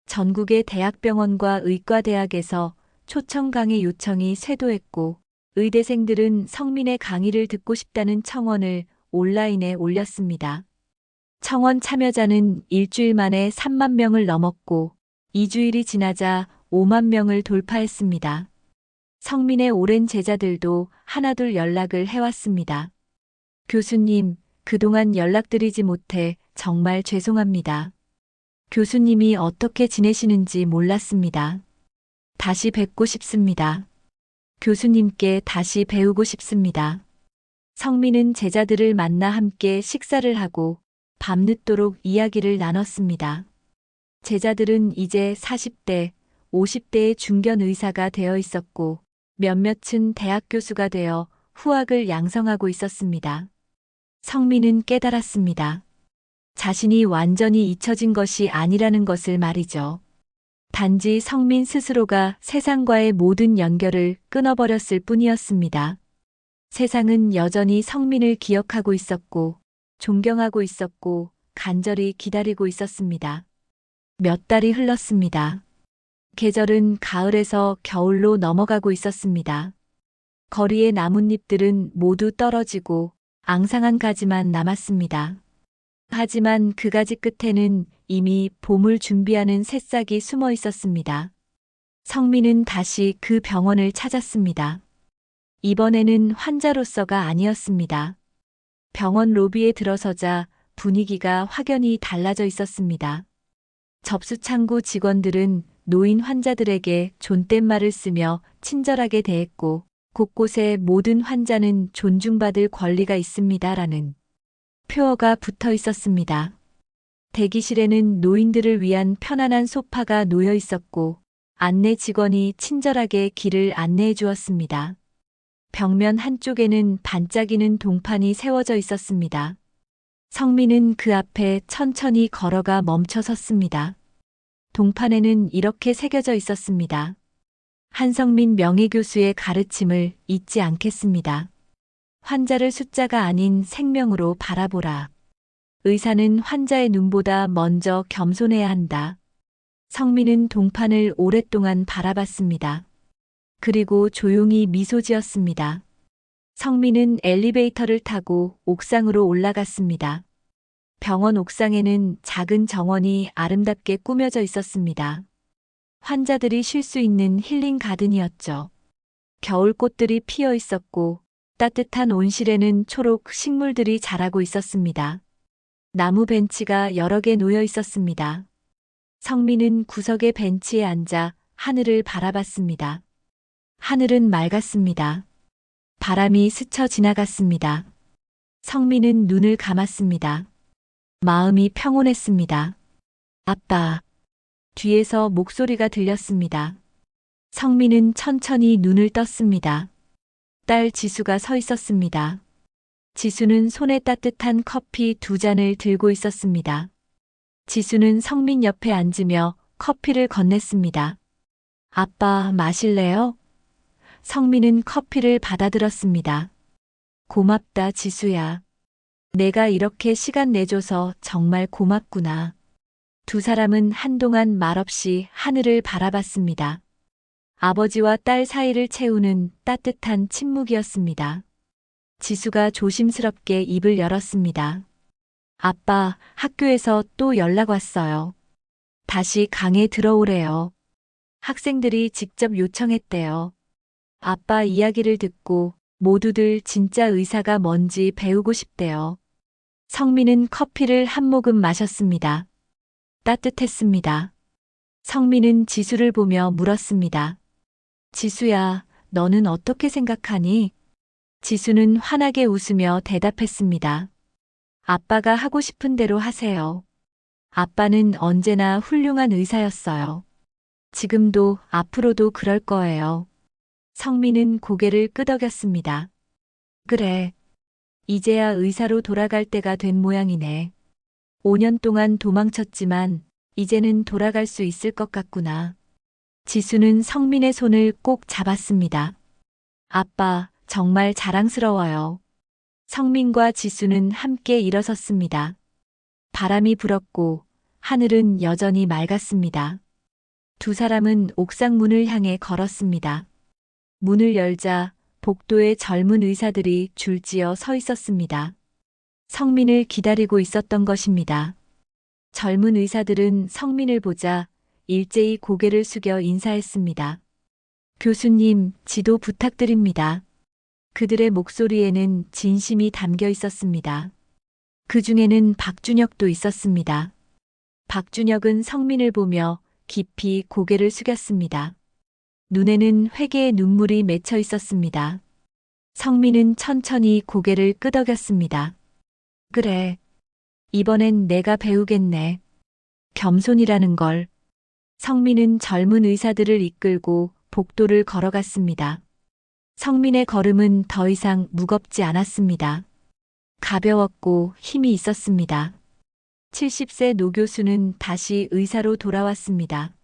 전국의 대학병원과 의과대학에서 초청 강의 요청이 쇄도했고 의대생들은 성민의 강의를 듣고 싶다는 청원을 온라인에 올렸습니다. 청원 참여자는 일주일 만에 3만 명을 넘었고 2주일이 지나자 5만 명을 돌파했습니다. 성민의 오랜 제자들도 하나둘 연락을 해왔습니다. 교수님, 그동안 연락드리지 못해 정말 죄송합니다. 교수님이 어떻게 지내시는지 몰랐습니다. 다시 뵙고 싶습니다. 교수님께 다시 배우고 싶습니다. 성민은 제자들을 만나 함께 식사를 하고 밤늦도록 이야기를 나눴습니다. 제자들은 이제 40대, 50대의 중견 의사가 되어 있었고 몇몇은 대학 교수가 되어 후학을 양성하고 있었습니다. 성민은 깨달았습니다. 자신이 완전히 잊혀진 것이 아니라는 것을 말이죠. 단지 성민 스스로가 세상과의 모든 연결을 끊어버렸을 뿐이었습니다. 세상은 여전히 성민을 기억하고 있었고, 존경하고 있었고, 간절히 기다리고 있었습니다. 몇 달이 흘렀습니다. 계절은 가을에서 겨울로 넘어가고 있었습니다. 거리의 나뭇잎들은 모두 떨어지고 앙상한 가지만 남았습니다. 하지만 그 가지 끝에는 이미 봄을 준비하는 새싹이 숨어 있었습니다. 성민은 다시 그 병원을 찾았습니다. 이번에는 환자로서가 아니었습니다. 병원 로비에 들어서자 분위기가 확연히 달라져 있었습니다. 접수창구 직원들은 노인 환자들에게 존댓말을 쓰며 친절하게 대했고 곳곳에 모든 환자는 존중받을 권리가 있습니다라는 표어가 붙어 있었습니다. 대기실에는 노인들을 위한 편안한 소파가 놓여 있었고 안내 직원이 친절하게 길을 안내해 주었습니다. 벽면 한쪽에는 반짝이는 동판이 세워져 있었습니다. 성민은 그 앞에 천천히 걸어가 멈춰 섰습니다. 동판에는 이렇게 새겨져 있었습니다. 한성민 명예교수의 가르침을 잊지 않겠습니다. 환자를 숫자가 아닌 생명으로 바라보라. 의사는 환자의 눈보다 먼저 겸손해야 한다. 성민은 동판을 오랫동안 바라봤습니다. 그리고 조용히 미소 지었습니다. 성민은 엘리베이터를 타고 옥상으로 올라갔습니다. 병원 옥상에는 작은 정원이 아름답게 꾸며져 있었습니다. 환자들이 쉴 수 있는 힐링 가든이었죠. 겨울꽃들이 피어 있었고 따뜻한 온실에는 초록 식물들이 자라고 있었습니다. 나무 벤치가 여러 개 놓여 있었습니다. 성민은 구석의 벤치에 앉아 하늘을 바라봤습니다. 하늘은 맑았습니다. 바람이 스쳐 지나갔습니다. 성민은 눈을 감았습니다. 마음이 평온했습니다. 아빠. 뒤에서 목소리가 들렸습니다. 성민은 천천히 눈을 떴습니다. 딸 지수가 서 있었습니다. 지수는 손에 따뜻한 커피 2잔을 들고 있었습니다. 지수는 성민 옆에 앉으며 커피를 건넸습니다. 아빠 마실래요? 성민은 커피를 받아들었습니다. 고맙다 지수야. 내가 이렇게 시간 내줘서 정말 고맙구나. 두 사람은 한동안 말없이 하늘을 바라봤습니다. 아버지와 딸 사이를 채우는 따뜻한 침묵이었습니다. 지수가 조심스럽게 입을 열었습니다. 아빠, 학교에서 또 연락 왔어요. 다시 강에 들어오래요. 학생들이 직접 요청했대요. 아빠 이야기를 듣고 모두들 진짜 의사가 뭔지 배우고 싶대요. 성민은 커피를 한 모금 마셨습니다. 따뜻했습니다. 성민은 지수를 보며 물었습니다. 지수야, 너는 어떻게 생각하니? 지수는 환하게 웃으며 대답했습니다. 아빠가 하고 싶은 대로 하세요. 아빠는 언제나 훌륭한 의사였어요. 지금도 앞으로도 그럴 거예요. 성민은 고개를 끄덕였습니다. 그래. 이제야 의사로 돌아갈 때가 된 모양이네. 5년 동안 도망쳤지만 이제는 돌아갈 수 있을 것 같구나. 지수는 성민의 손을 꼭 잡았습니다. 아빠, 정말 자랑스러워요. 성민과 지수는 함께 일어섰습니다. 바람이 불었고 하늘은 여전히 맑았습니다. 두 사람은 옥상 문을 향해 걸었습니다. 문을 열자 복도에 젊은 의사들이 줄지어 서 있었습니다. 성민을 기다리고 있었던 것입니다. 젊은 의사들은 성민을 보자 일제히 고개를 숙여 인사했습니다. 교수님, 지도 부탁드립니다. 그들의 목소리에는 진심이 담겨 있었습니다. 그 중에는 박준혁도 있었습니다. 박준혁은 성민을 보며 깊이 고개를 숙였습니다. 눈에는 회개의 눈물이 맺혀 있었습니다. 성민은 천천히 고개를 끄덕였습니다. 그래. 이번엔 내가 배우겠네. 겸손이라는 걸. 성민은 젊은 의사들을 이끌고 복도를 걸어갔습니다. 성민의 걸음은 더 이상 무겁지 않았습니다. 가벼웠고 힘이 있었습니다. 70세 노 교수는 다시 의사로 돌아왔습니다.